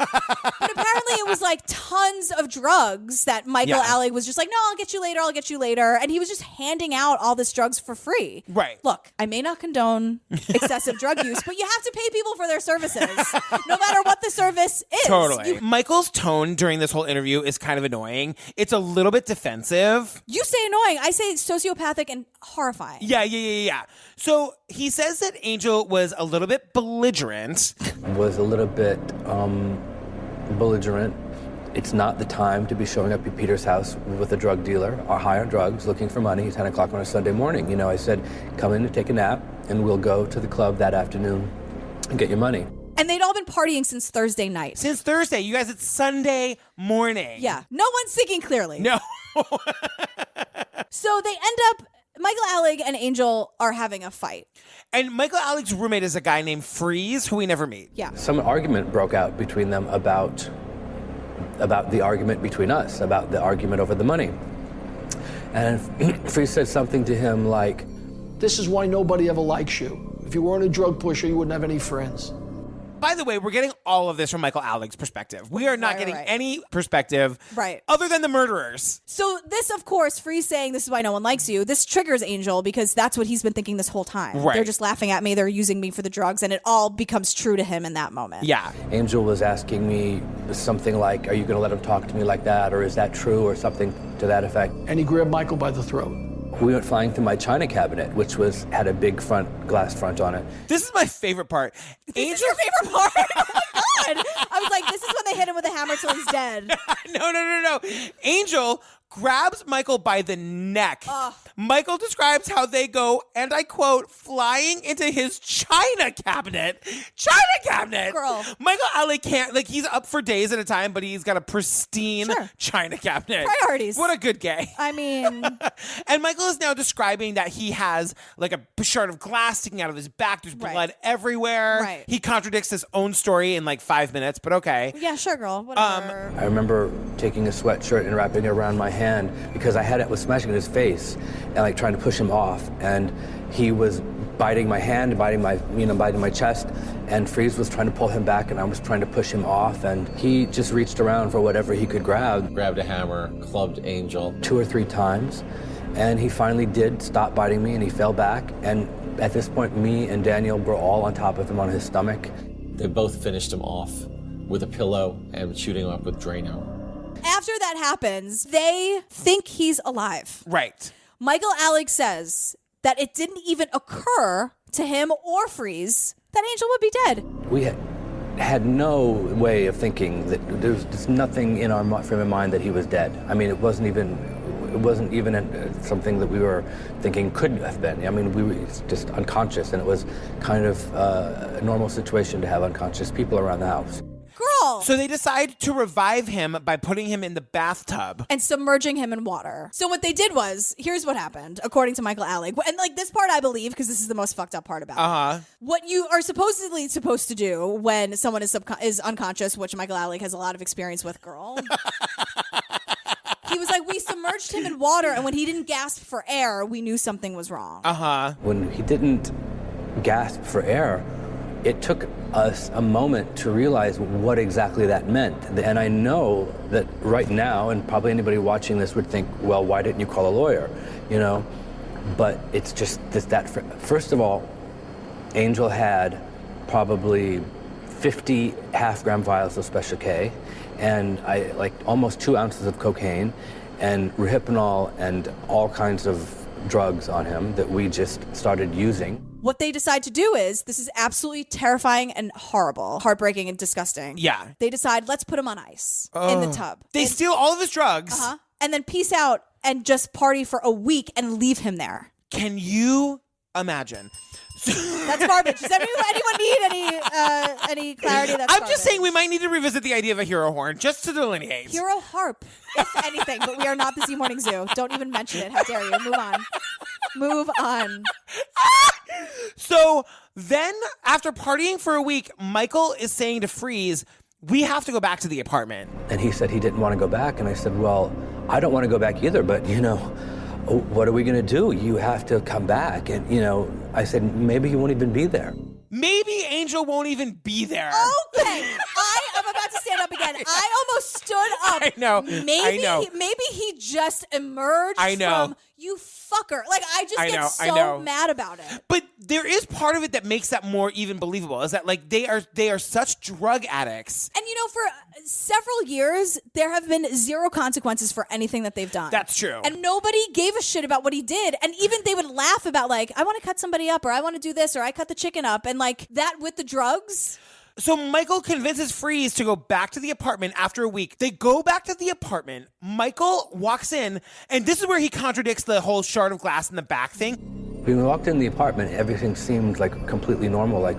B: apparently it was like tons of drugs that Michael Alig was just like, no, I'll get you later. And he was just handing out all this drugs for free.
A: Right.
B: Look, I may not condone excessive drug use, but you have to pay people for their services, no matter what the service is.
A: Totally. Michael's tone during this whole interview is kind of annoying. It's a little bit defensive.
B: You say annoying. I say sociopathic and horrifying.
A: Yeah. So he says that Angel was a little bit belligerent.
J: Was a little bit belligerent. It's not the time to be showing up at Peter's house with a drug dealer or high on drugs looking for money at 10 o'clock on a Sunday morning. I said, come in and take a nap and we'll go to the club that afternoon and get your money.
B: And they'd all been partying since Thursday night.
A: Since Thursday. You guys, it's Sunday morning.
B: Yeah. No one's thinking clearly.
A: No.
B: So they end up, Michael Alig and Angel are having a fight.
A: And Michael Alig's roommate is a guy named Freeze, who we never meet.
B: Yeah.
J: Some argument broke out between them about the argument between us, about the argument over the money. And Freeze said something to him like,
Q: this is why nobody ever likes you. If you weren't a drug pusher, you wouldn't have any friends.
A: By the way, we're getting all of this from Michael Alig's perspective. We are not getting any perspective other than the murderers.
B: So this, of course, Freeze saying this is why no one likes you, this triggers Angel because that's what he's been thinking this whole time.
A: Right.
B: They're just laughing at me. They're using me for the drugs. And it all becomes true to him in that moment.
A: Yeah.
J: Angel was asking me something like, are you going to let him talk to me like that? Or is that true? Or something to that effect.
Q: And he grabbed Michael by the throat.
J: We went flying through my china cabinet, which had a big glass front on it.
A: This is my favorite part.
B: This is your favorite part? Oh my God. I was like, this is when they hit him with a hammer till he's dead.
A: No. Angel grabs Michael by the neck. Michael describes how they go, and I quote, flying into his china cabinet. China cabinet!
B: Girl.
A: Michael Alig can't, he's up for days at a time, but he's got a pristine china cabinet.
B: Priorities.
A: What a good gay.
B: I mean.
A: And Michael is now describing that he has a shard of glass sticking out of his back. There's blood everywhere.
B: Right.
A: He contradicts his own story in 5 minutes, but okay.
B: Yeah, sure, girl. Whatever.
J: I remember taking a sweatshirt and wrapping it around my hand because I was smashing in his face and trying to push him off, and he was biting my hand, biting my chest, and Freeze was trying to pull him back, and I was trying to push him off, and he just reached around for whatever he could grab.
M: Grabbed a hammer, clubbed Angel
J: 2 or 3 times, and he finally did stop biting me, and he fell back, and at this point, me and Daniel were all on top of him on his stomach.
M: They both finished him off with a pillow and shooting him up with Drano.
B: After that happens, they think he's alive.
A: Right.
B: Michael Alig says that it didn't even occur to him or Freeze that Angel would be dead.
J: We had no way of thinking that there's nothing in our frame of mind that he was dead. I mean, it wasn't even something that we were thinking could have been. I mean, we were just unconscious, and it was kind of a normal situation to have unconscious people around the house.
B: Angel.
A: So they decide to revive him by putting him in the bathtub.
B: And submerging him in water. So what they did was, here's what happened, according to Michael Alig. And like this part I believe, because this is the most fucked up part about it. What you are supposedly supposed to do when someone is unconscious, which Michael Alig has a lot of experience with, girl. He was like, we submerged him in water, and when he didn't gasp for air, we knew something was wrong.
J: When he didn't gasp for air, it took us a moment to realize what exactly that meant. And I know that right now, and probably anybody watching this would think, well, why didn't you call a lawyer? You know, but it's just that first of all, Angel had probably 50 half-gram vials of Special K, and almost 2 ounces of cocaine, and Rohypnol, and all kinds of drugs on him that we just started using.
B: What they decide to do is, this is absolutely terrifying and horrible, heartbreaking and disgusting.
A: Yeah.
B: They decide, let's put him on ice in the tub.
A: They steal all of his drugs.
B: And then peace out and just party for a week and leave him there.
A: Can you imagine?
B: That's garbage. Does anyone need any clarity? That's
A: I'm just saying we might need to revisit the idea of a hero horn, just to delineate.
B: Hero harp, if anything, but we are not the Z Morning Zoo. Don't even mention it. How dare you? Move on. Move on.
A: So then, after partying for a week, Michael is saying to Freeze, we have to go back to the apartment.
J: And he said he didn't want to go back, and I said, well, I don't want to go back either, but, you know, what are we going to do? You have to come back. And, you know, I said, maybe he won't even be there.
A: Maybe Angel won't even be there.
B: Okay. I am about to stand up again. I almost stood up.
A: I know.
B: Maybe he just emerged from, you fucker. Like, I just get so mad about it.
A: But there is part of it that makes that more even believable, is that, like, they are such drug addicts.
B: And, you know, for several years, there have been zero consequences for anything that they've done.
A: That's true.
B: And nobody gave a shit about what he did. And even they would laugh about, like, I want to cut somebody up, or I want to do this, or I cut the chicken up. And, like, that with the drugs.
A: So Michael convinces Freeze to go back to the apartment after a week. They go back to the apartment. Michael walks in, and this is where he contradicts the whole shard of glass in the back thing.
J: When we walked in the apartment, everything seemed like completely normal, like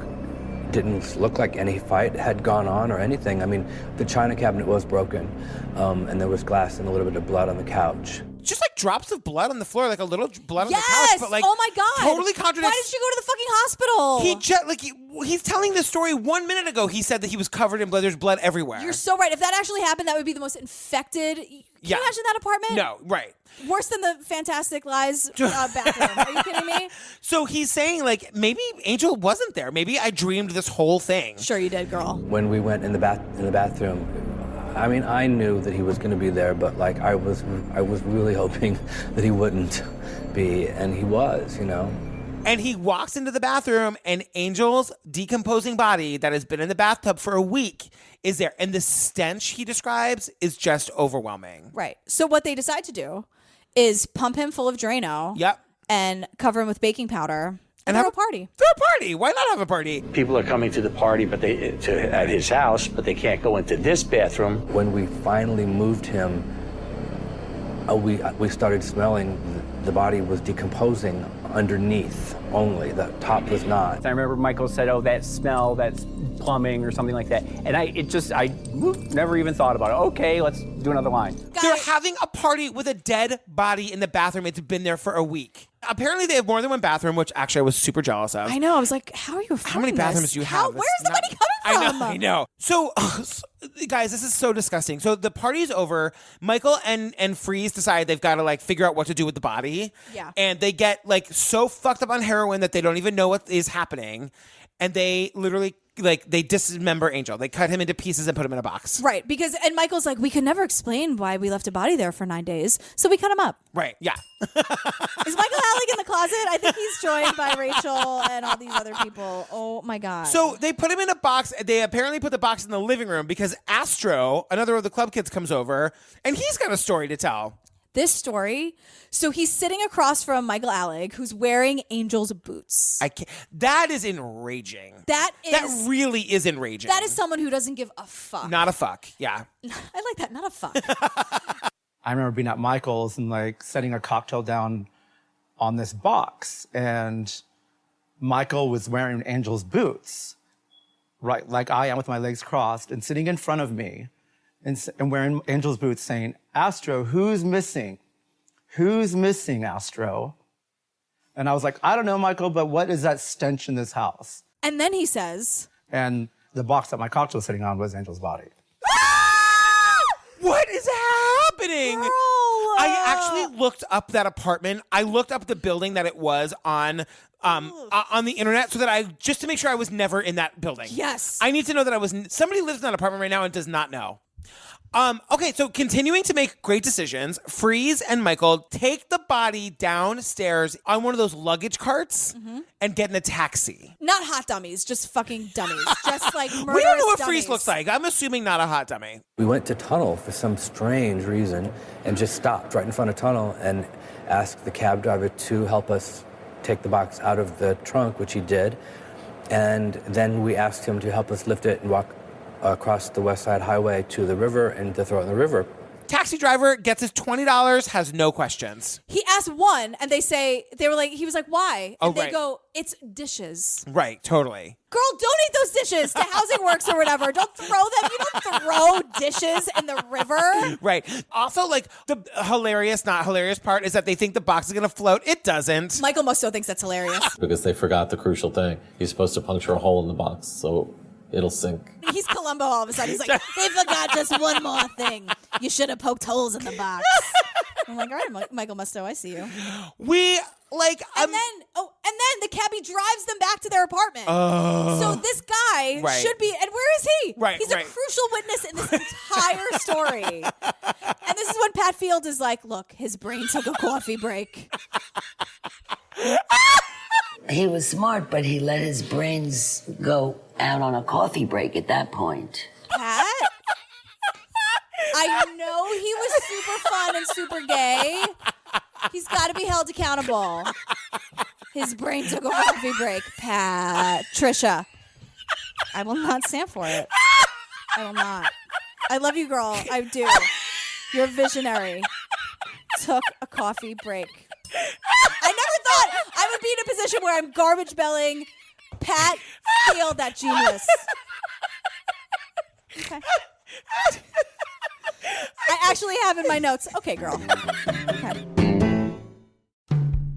J: didn't look like any fight had gone on or anything. I mean, the china cabinet was broken, and there was glass and a little bit of blood on the couch.
A: Just like drops of blood on the floor, like a little blood on the
B: Yes!
A: couch. But like,
B: oh my God.
A: Totally contradicts.
B: Why did she go to the fucking hospital?
A: He's telling this story 1 minute ago. He said that he was covered in blood. There's blood everywhere.
B: You're so right. If that actually happened, that would be the most infected. Can you imagine that apartment?
A: No, right.
B: Worse than the Fantastic Lies bathroom. Are you kidding me?
A: So he's saying, like, maybe Angel wasn't there. Maybe I dreamed this whole thing.
B: Sure you did, girl.
J: When we went in the bathroom, I mean, I knew that he was going to be there, but like I was really hoping that he wouldn't be, and he was, you know.
A: And he walks into the bathroom, and Angel's decomposing body that has been in the bathtub for a week is there. And the stench he describes is just overwhelming.
B: Right. So what they decide to do is pump him full of Drano.
A: Yep.
B: And cover him with baking powder. And throw a party.
A: Throw a party. Why not have a party?
E: People are coming to the party, but at his house, but they can't go into this bathroom.
J: When we finally moved him, we started smelling the body was decomposing underneath only. The top was not.
I: I remember Michael said, "Oh, that smell, that's plumbing or something like that," and I never even thought about it. Okay, let's do another line.
A: They're having a party with a dead body in the bathroom. It's been there for a week. Apparently, they have more than one bathroom, which actually I was super jealous of.
B: I know. I was like, how are you affording
A: How many bathrooms do you have?
B: Where's the money coming from?
A: I know. So, guys, this is so disgusting. So the party's over. Michael and Freeze decide they've got to like figure out what to do with the body.
B: Yeah.
A: And they get like so fucked up on heroin that they don't even know what is happening. And they literally they dismember Angel. They cut him into pieces and put him in a box.
B: Right. And Michael's like, we could never explain why we left a body there for 9 days. So we cut him up.
A: Right. Yeah.
B: Is Michael Alig in the closet? I think he's joined by Rachel and all these other people. Oh my God.
A: So they put him in a box. They apparently put the box in the living room because Astro, another of the club kids, comes over and he's got a story to tell.
B: This story, so he's sitting across from Michael Alig, who's wearing Angel's boots.
A: That is enraging.
B: That
A: really is enraging.
B: That is someone who doesn't give a fuck.
A: Not a fuck, yeah.
B: I like that, not a fuck.
T: I remember being at Michael's and like setting a cocktail down on this box, and Michael was wearing Angel's boots. right, like I am with my legs crossed, and sitting in front of me and wearing Angel's boots saying, Astro, who's missing? Who's missing, Astro? And I was like, I don't know, Michael, but what is that stench in this house?
B: And then he says...
T: And the box that my cocktail was sitting on was Angel's body.
A: What is happening?
B: Girl.
A: I actually looked up that apartment. I looked up the building that it was on the internet so that just to make sure I was never in that building.
B: Yes.
A: I need to know that somebody lives in that apartment right now and does not know. Okay, so continuing to make great decisions, Freeze and Michael take the body downstairs on one of those luggage carts and get in a taxi.
B: Not hot dummies, just fucking dummies. Just like murderous
A: We don't know what
B: dummies.
A: Freeze looks like. I'm assuming not a hot dummy.
J: We went to Tunnel for some strange reason and just stopped right in front of Tunnel and asked the cab driver to help us take the box out of the trunk, which he did. And then we asked him to help us lift it and walk across the West Side Highway to the river and to throw it in the river.
A: Taxi driver gets his $20, has no questions.
B: He asked one, and he was like, why? And they
A: right.
B: go, it's dishes.
A: Right, totally.
B: Girl, donate those dishes to Housing Works or whatever. Don't throw them. You don't throw dishes in the river.
A: Right. Also, like, the not hilarious part is that they think the box is going to float. It doesn't.
B: Michael Musto thinks that's hilarious.
M: Because they forgot the crucial thing. You're supposed to puncture a hole in the box, so it'll sink.
B: He's Columbo all of a sudden. He's like, they forgot just one more thing. You should have poked holes in the box. I'm like, all right, Michael Musto, I see you.
A: And
B: then the cabbie drives them back to their apartment. So this guy should be, and where is he? He's a crucial witness in this entire story. And this is when Pat Field is like, look, his brain took a coffee break.
G: He was smart, but he let his brains go out on a coffee break at that point.
B: Pat? I know he was super fun and super gay. He's got to be held accountable. His brain took a coffee break. Patricia. I will not stand for it. I will not. I love you, girl. I do. You're a visionary. Took a coffee break. I never thought I would be in a position where I'm garbage belling Pat Field, that genius. Okay. I actually have in my notes. Okay, girl. Okay.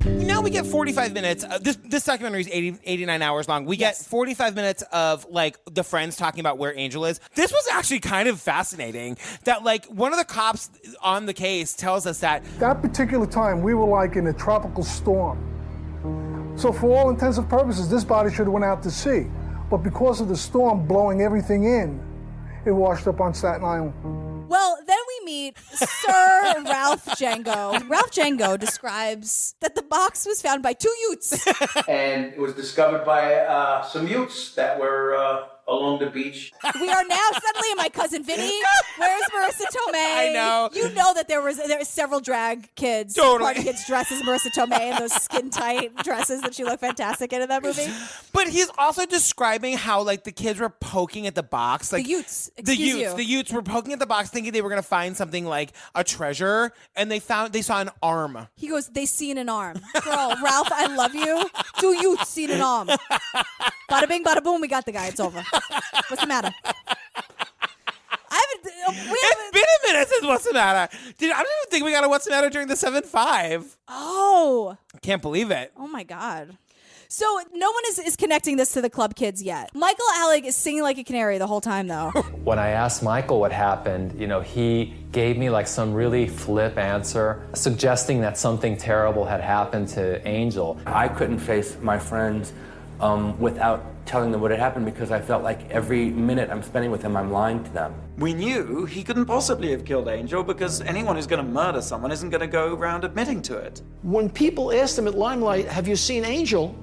A: Now we get 45 minutes. This documentary is 89 hours long. We get 45 minutes of, like, the friends talking about where Angel is. This was actually kind of fascinating that, like, one of the cops on the case tells us that
L: that particular time we were like in a tropical storm. So for all intents and purposes, this body should have went out to sea. But because of the storm blowing everything in, it washed up on Staten Island.
B: Well, then we meet Sir Ralph Django. Ralph Django describes that the box was found by 2 Utes.
P: And it was discovered by some Utes that were along the beach.
B: We are now suddenly in My Cousin Vinny. Where's Marissa Tomei?
A: I know.
B: You know that there were several drag kids, party kids dressed as Marissa Tomei in those skin-tight dresses that she looked fantastic in that movie.
A: But he's also describing how, like, the kids were poking at the box. Like,
B: the Utes.
A: The Utes were poking at the box thinking they were going to find something like a treasure, and they saw an arm.
B: He goes, they seen an arm. Girl, Ralph, I love you. 2 Utes seen an arm. Bada bing, bada boom, we got the guy. It's over. What's the matter?
A: It's been a minute since What's the Matter. Dude, I don't even think we got a What's the Matter during the 7-5.
B: Oh.
A: Can't believe it.
B: Oh, my God. So no one is connecting this to the club kids yet. Michael Alig is singing like a canary the whole time, though.
O: When I asked Michael what happened, he gave me like some really flip answer, suggesting that something terrible had happened to Angel.
J: I couldn't face my friends without telling them what had happened because I felt like every minute I'm spending with him, I'm lying to them.
X: We knew he couldn't possibly have killed Angel because anyone who's going to murder someone isn't going to go around admitting to it.
Q: When people asked him at Limelight, have you seen Angel?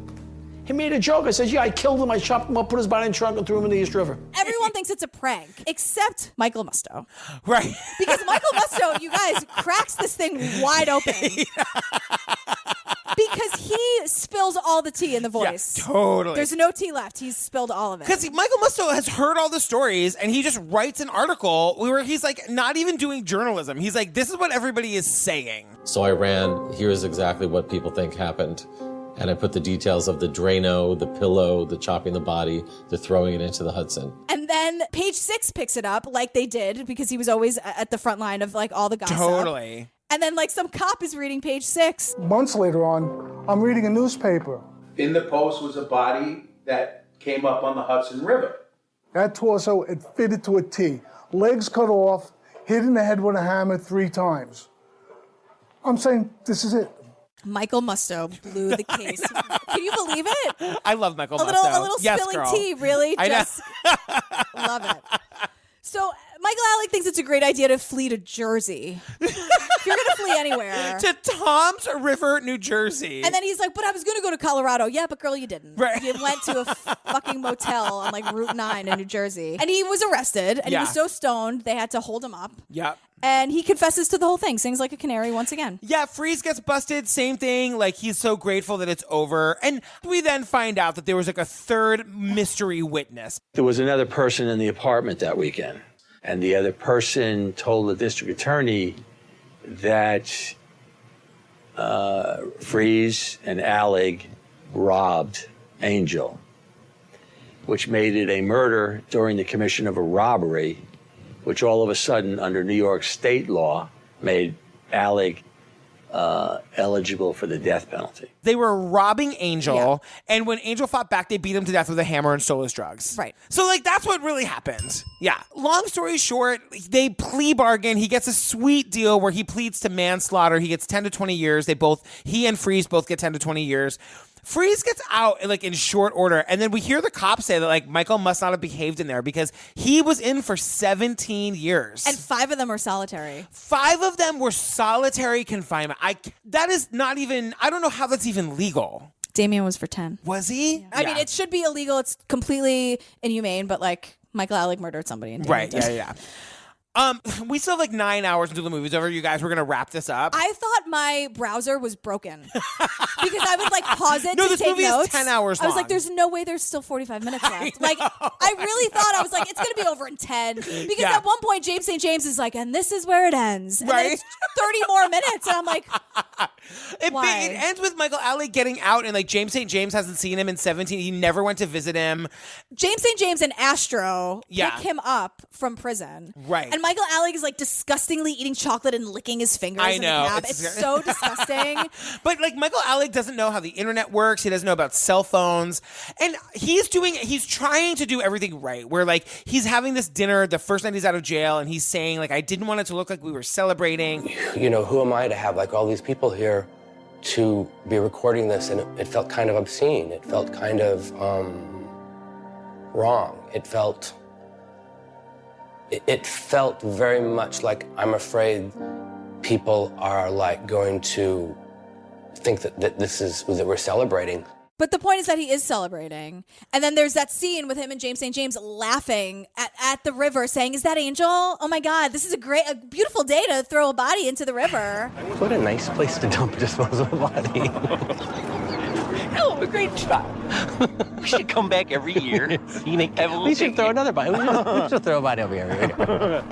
Q: He made a joke. I said, yeah, I killed him, I chopped him up, put his body in the trunk and threw him in the East River.
B: Everyone thinks it's a prank, except Michael Musto.
A: Right.
B: Because Michael Musto, you guys, cracks this thing wide open. Because he spills all the tea in the voice.
A: Yeah, totally.
B: There's no tea left. He's spilled all of it.
A: Because Michael Musto has heard all the stories, and he just writes an article where he's like not even doing journalism. He's like, this is what everybody is saying.
M: So I ran, here's exactly what people think happened. and I put the details of the Drano, the pillow, the chopping the body, the throwing it into the Hudson.
B: And then Page 6 picks it up like they did because he was always at the front line of like all the gossip.
A: Totally.
B: And then like some cop is reading Page 6.
L: Months later on, I'm reading a newspaper.
P: In the post was a body that came up on the Hudson River.
L: That torso, it fitted to a T. Legs cut off, hit in the head with a hammer 3 times. I'm saying, this is it.
B: Michael Musto blew the case. Can you believe it?
A: I love Michael Musto.
B: A little
A: yes,
B: spilling
A: girl.
B: tea, really.
A: I
B: Just love it. So Michael Alig thinks it's a great idea to flee to Jersey. If you're going to flee anywhere.
A: To Toms River, New Jersey.
B: And then he's like, but I was going to go to Colorado. Yeah, but girl, you didn't.
A: Right.
B: You went to a fucking motel on like Route 9 in New Jersey. And he was arrested, and he was so stoned, they had to hold him up.
A: Yep.
B: And he confesses to the whole thing, sings like a canary once again.
A: Yeah, Freeze gets busted, same thing. Like, he's so grateful that it's over. And we then find out that there was like a third mystery witness.
E: There was another person in the apartment that weekend, and the other person told the district attorney that Freeze and Alig robbed Angel, which made it a murder during the commission of a robbery, which all of a sudden, under New York state law, made Alig eligible for the death penalty.
A: They were robbing Angel, and when Angel fought back, they beat him to death with a hammer and stole his drugs.
B: Right.
A: So, like, that's what really happened. Yeah. Long story short, they plea bargain. He gets a sweet deal where he pleads to manslaughter. He gets 10 to 20 years. He and Freeze both get 10 to 20 years. Freeze gets out like in short order, and then we hear the cops say that like Michael must not have behaved in there because he was in for 17 years.
B: And 5 of them were solitary.
A: 5 of them were solitary confinement. That is not even, I don't know how that's even legal.
B: Damien was for 10.
A: Was he?
B: I mean, it should be illegal. It's completely inhumane, but like Michael Alig murdered somebody. And
A: Right,
B: Damien did.
A: yeah. We still have like 9 hours until the movie's over. You guys, we're going to wrap this up.
B: I thought my browser was broken because I would like pause it to
A: this
B: take
A: movie
B: notes.
A: is 10 hours
B: I was
A: long.
B: like, there's no way there's still 45 minutes left. I really thought, I was like, it's going to be over in 10. Because at one point, James St. James is like, and this is where it ends. And then it's 30 more minutes. And I'm like, why?
A: It ends with Michael Alig getting out, and like James St. James hasn't seen him in 17. He never went to visit him.
B: James St. James and Astro
A: Yeah.
B: pick him up from prison.
A: Right.
B: And Michael Alig is like disgustingly eating chocolate and licking his fingers
A: I
B: in
A: know.
B: the cab. It's so disgusting.
A: But like Michael Alig doesn't know how the internet works. He doesn't know about cell phones. And he's trying to do everything right. Where like he's having this dinner the first night he's out of jail, and he's saying like, I didn't want it to look like we were celebrating.
J: You know, who am I to have like all these people here to be recording this? And it felt kind of obscene. It felt kind of wrong. It felt very much like I'm afraid people are like going to think that this is that we're celebrating.
B: But the point is that he is celebrating. And then there's that scene with him and James St. James laughing at the river, saying, is that Angel? Oh my God, this is a beautiful day to throw a body into the river.
J: What a nice place to dump a disposable body.
C: Oh, a great shot. We should come back every year.
J: We should throw another body. We should throw a body over here.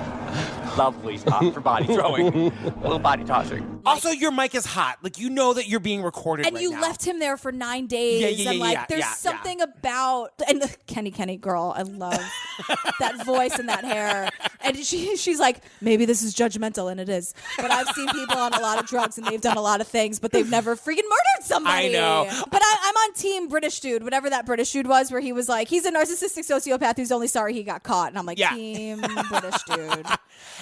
C: Lovely spot for body throwing. A little body tossing.
A: Also, your mic is hot. Like, you know that you're being recorded
B: And
A: right
B: you
A: now.
B: left him there for 9 days. There's something about, and the Kenny girl, I love that voice and that hair. And she's like, maybe this is judgmental, and it is. But I've seen people on a lot of drugs, and they've done a lot of things, but they've never freaking murdered somebody.
A: I know.
B: But I'm on team British dude, whatever that British dude was, where he was like, he's a narcissistic sociopath who's only sorry he got caught. And I'm like, team British dude.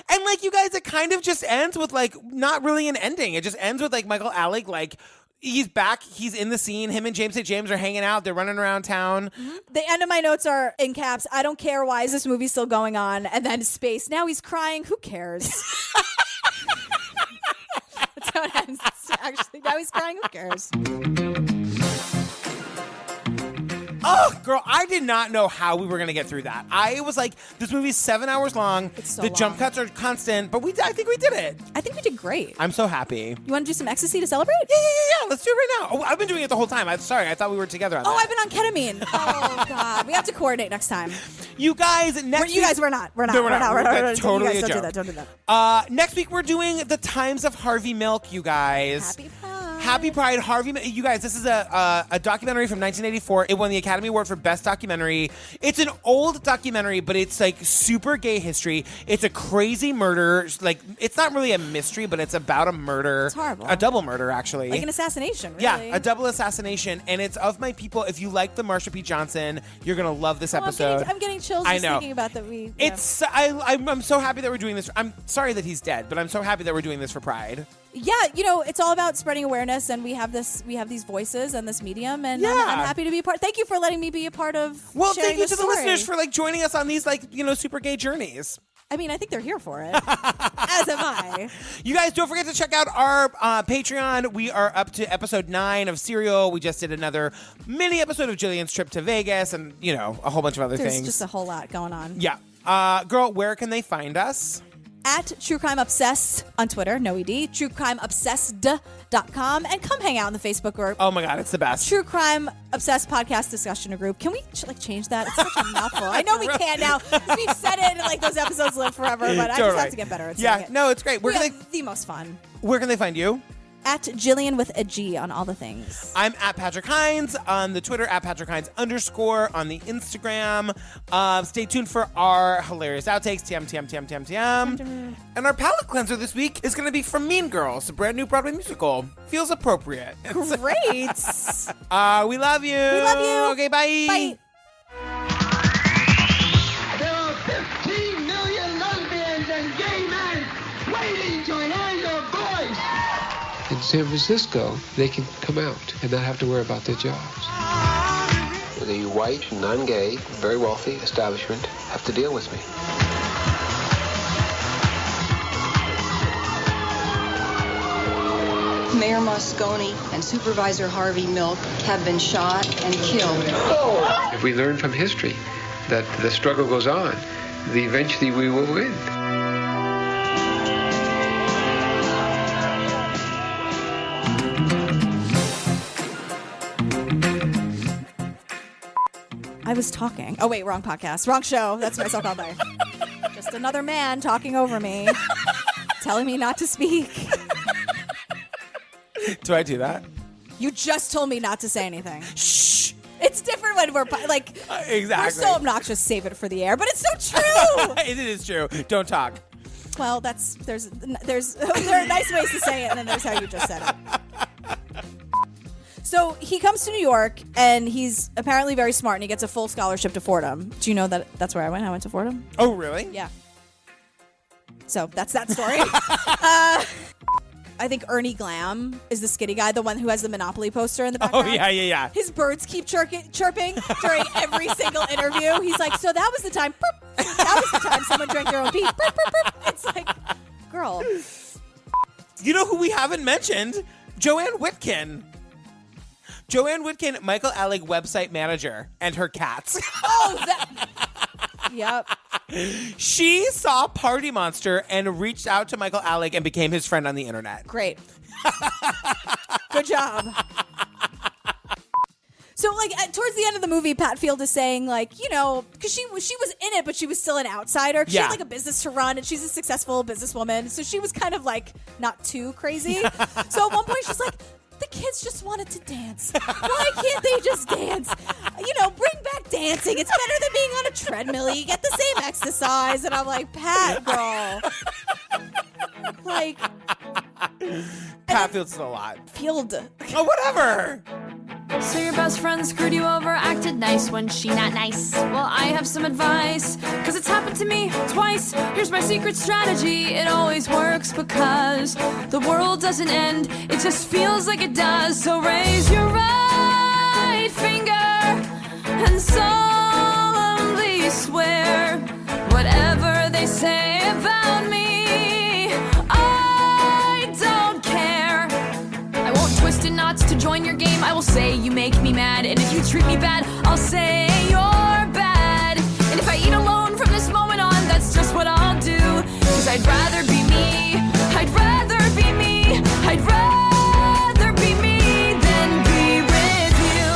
A: And like, you guys, it kind of just ends with like not really an ending. It just ends with like Michael Alig, like he's back, he's in the scene. Him and James St. James are hanging out. They're running around town.
B: Mm-hmm. The end of my notes are in caps. I don't care. Why is this movie still going on? And then space. Now he's crying. Who cares? That's how it ends. Actually, now he's crying. Who cares?
A: Oh, girl, I did not know how we were going to get through that. I was like, this movie's 7 hours long.
B: It's so
A: the
B: long.
A: jump cuts are constant, but I think we did it.
B: I think we did great.
A: I'm so happy.
B: You want to do some ecstasy to celebrate?
A: Yeah. Let's do it right now. Oh, I've been doing it the whole time. I'm sorry. I thought we were together on that.
B: Oh, I've been on ketamine. Oh, God. We have to coordinate next time.
A: You guys, next week...
B: You guys, we're not. We're not.
A: No,
B: We're not.
A: That's totally
B: you guys
A: a
B: don't
A: joke.
B: do that. Don't do that.
A: Next week, we're doing The Times of Harvey Milk, you guys.
B: Happy Pride.
A: Happy Pride, Harvey. You guys, this is a documentary from 1984. It won the Academy Award for Best Documentary. It's an old documentary, but it's like super gay history. It's a crazy murder. Like, it's not really a mystery, but it's about a murder.
B: It's horrible.
A: A double murder, actually.
B: Like an assassination, really.
A: Yeah, a double assassination. And it's of my people. If you like the Marsha P. Johnson, you're going to love this episode.
B: I'm getting chills just thinking about that.
A: I'm so happy that we're doing this. I'm sorry that he's dead, but I'm so happy that we're doing this for Pride.
B: Yeah, it's all about spreading awareness, and we have these voices and this medium, and I'm happy to be a part. Thank you for letting me be a part of.
A: Well,
B: sharing
A: thank you
B: this
A: to the
B: story.
A: listeners for joining us on these super gay journeys.
B: I mean, I think they're here for it. As am I.
A: You guys, don't forget to check out our Patreon. We are up to episode 9 of Serial. We just did another mini episode of Jillian's trip to Vegas, and a whole bunch of other
B: There's
A: things.
B: just a whole lot going on.
A: Yeah. Girl, where can they find us?
B: At True Crime Obsessed on Twitter, no ED, truecrimeobsessed.com, and come hang out in the Facebook group.
A: Oh my God, it's the best.
B: True Crime Obsessed Podcast Discussion Group. Can we change that? It's such a mouthful. I know we can't now because we've said it and those episodes live forever, but I just have to get better at saying it.
A: No, it's great.
B: We have the most fun.
A: Where can they find you?
B: At Jillian with a G on all the things.
A: I'm at Patrick Hines on the Twitter, at Patrick Hines _ on the Instagram. Stay tuned for our hilarious outtakes, TM. And our palate cleanser this week is going to be from Mean Girls, a brand new Broadway musical. Feels appropriate.
B: Great.
A: We love you.
B: We love you.
A: Okay, bye.
B: Bye.
H: There are 15 million lesbians and gay men waiting to hear your voice.
N: In San Francisco, they can come out and not have to worry about their jobs. The white, non-gay, very wealthy establishment have to deal with me.
S: Mayor Moscone and Supervisor Harvey Milk have been shot and killed.
N: If we learn from history that the struggle goes on, eventually we will win.
B: I was talking. Oh, wait, wrong podcast. Wrong show. That's myself all day. Just another man talking over me, telling me not to speak.
A: Do I do that?
B: You just told me not to say anything. Shh. It's different when we're
A: exactly.
B: We're so obnoxious. Save it for the air, but it's so true.
A: It is true. Don't talk.
B: Well, there are nice ways to say it, and then there's how you just said it. So he comes to New York, and he's apparently very smart, and he gets a full scholarship to Fordham. Do you know that that's where I went? I went to Fordham.
A: Oh, really?
B: Yeah. So that's that story. I think Ernie Glam is the skinny guy, the one who has the Monopoly poster in the background.
A: Oh, yeah.
B: His birds keep chirping during every single interview. He's like, so that was the time. That was the time someone drank their own pee. It's like, girl.
A: You know who we haven't mentioned? Joanne Whitkin. Joanne Whitkin, Michael Alig website manager, and her cats.
B: Oh, yep.
A: She saw Party Monster and reached out to Michael Alig and became his friend on the internet.
B: Great. Good job. So, towards the end of the movie, Pat Field is saying, because she was in it, but she was still an outsider. She had, a business to run, and she's a successful businesswoman. So she was kind of, not too crazy. So at one point, she's like, the kids just wanted to dance. Why can't they just dance? Bring back dancing. It's better than being on a treadmill. You get the same exercise. And I'm like, Pat, girl.
A: Pat Field's still alive.
B: Field.
A: Oh, whatever.
U: So your best friend screwed you over, acted nice when she not nice. Well, I have some advice, cause it's happened to me twice. Here's my secret strategy, it always works because the world doesn't end, it just feels like it does. So raise your right finger and solemnly swear whatever they say about me, I don't care. I won't twist in knots to join your game. I will say you make me mad, and if you treat me bad, I'll say you're bad. And if I eat alone from this moment on, that's just what I'll do. Cause I'd rather be me, I'd rather be me, I'd rather be me than be with you.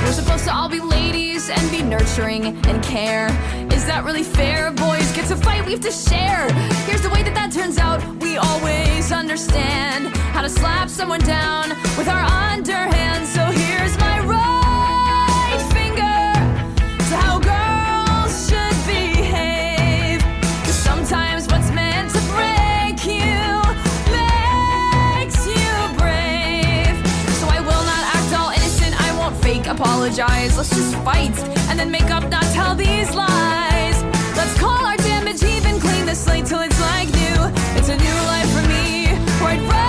U: We're supposed to all be ladies and be nurturing and care. Is that really fair? Boys get to fight, we have to share. Here's the way that turns out. We always understand how to slap someone down with our underhand. So here's my right finger to how girls should behave. 'Cause sometimes what's meant to break you makes you brave. So I will not act all innocent, I won't fake apologize. Let's just fight and then make up, not tell these lies. Let's call our damage even, clean the slate till it's like new. It's a new life for me, right?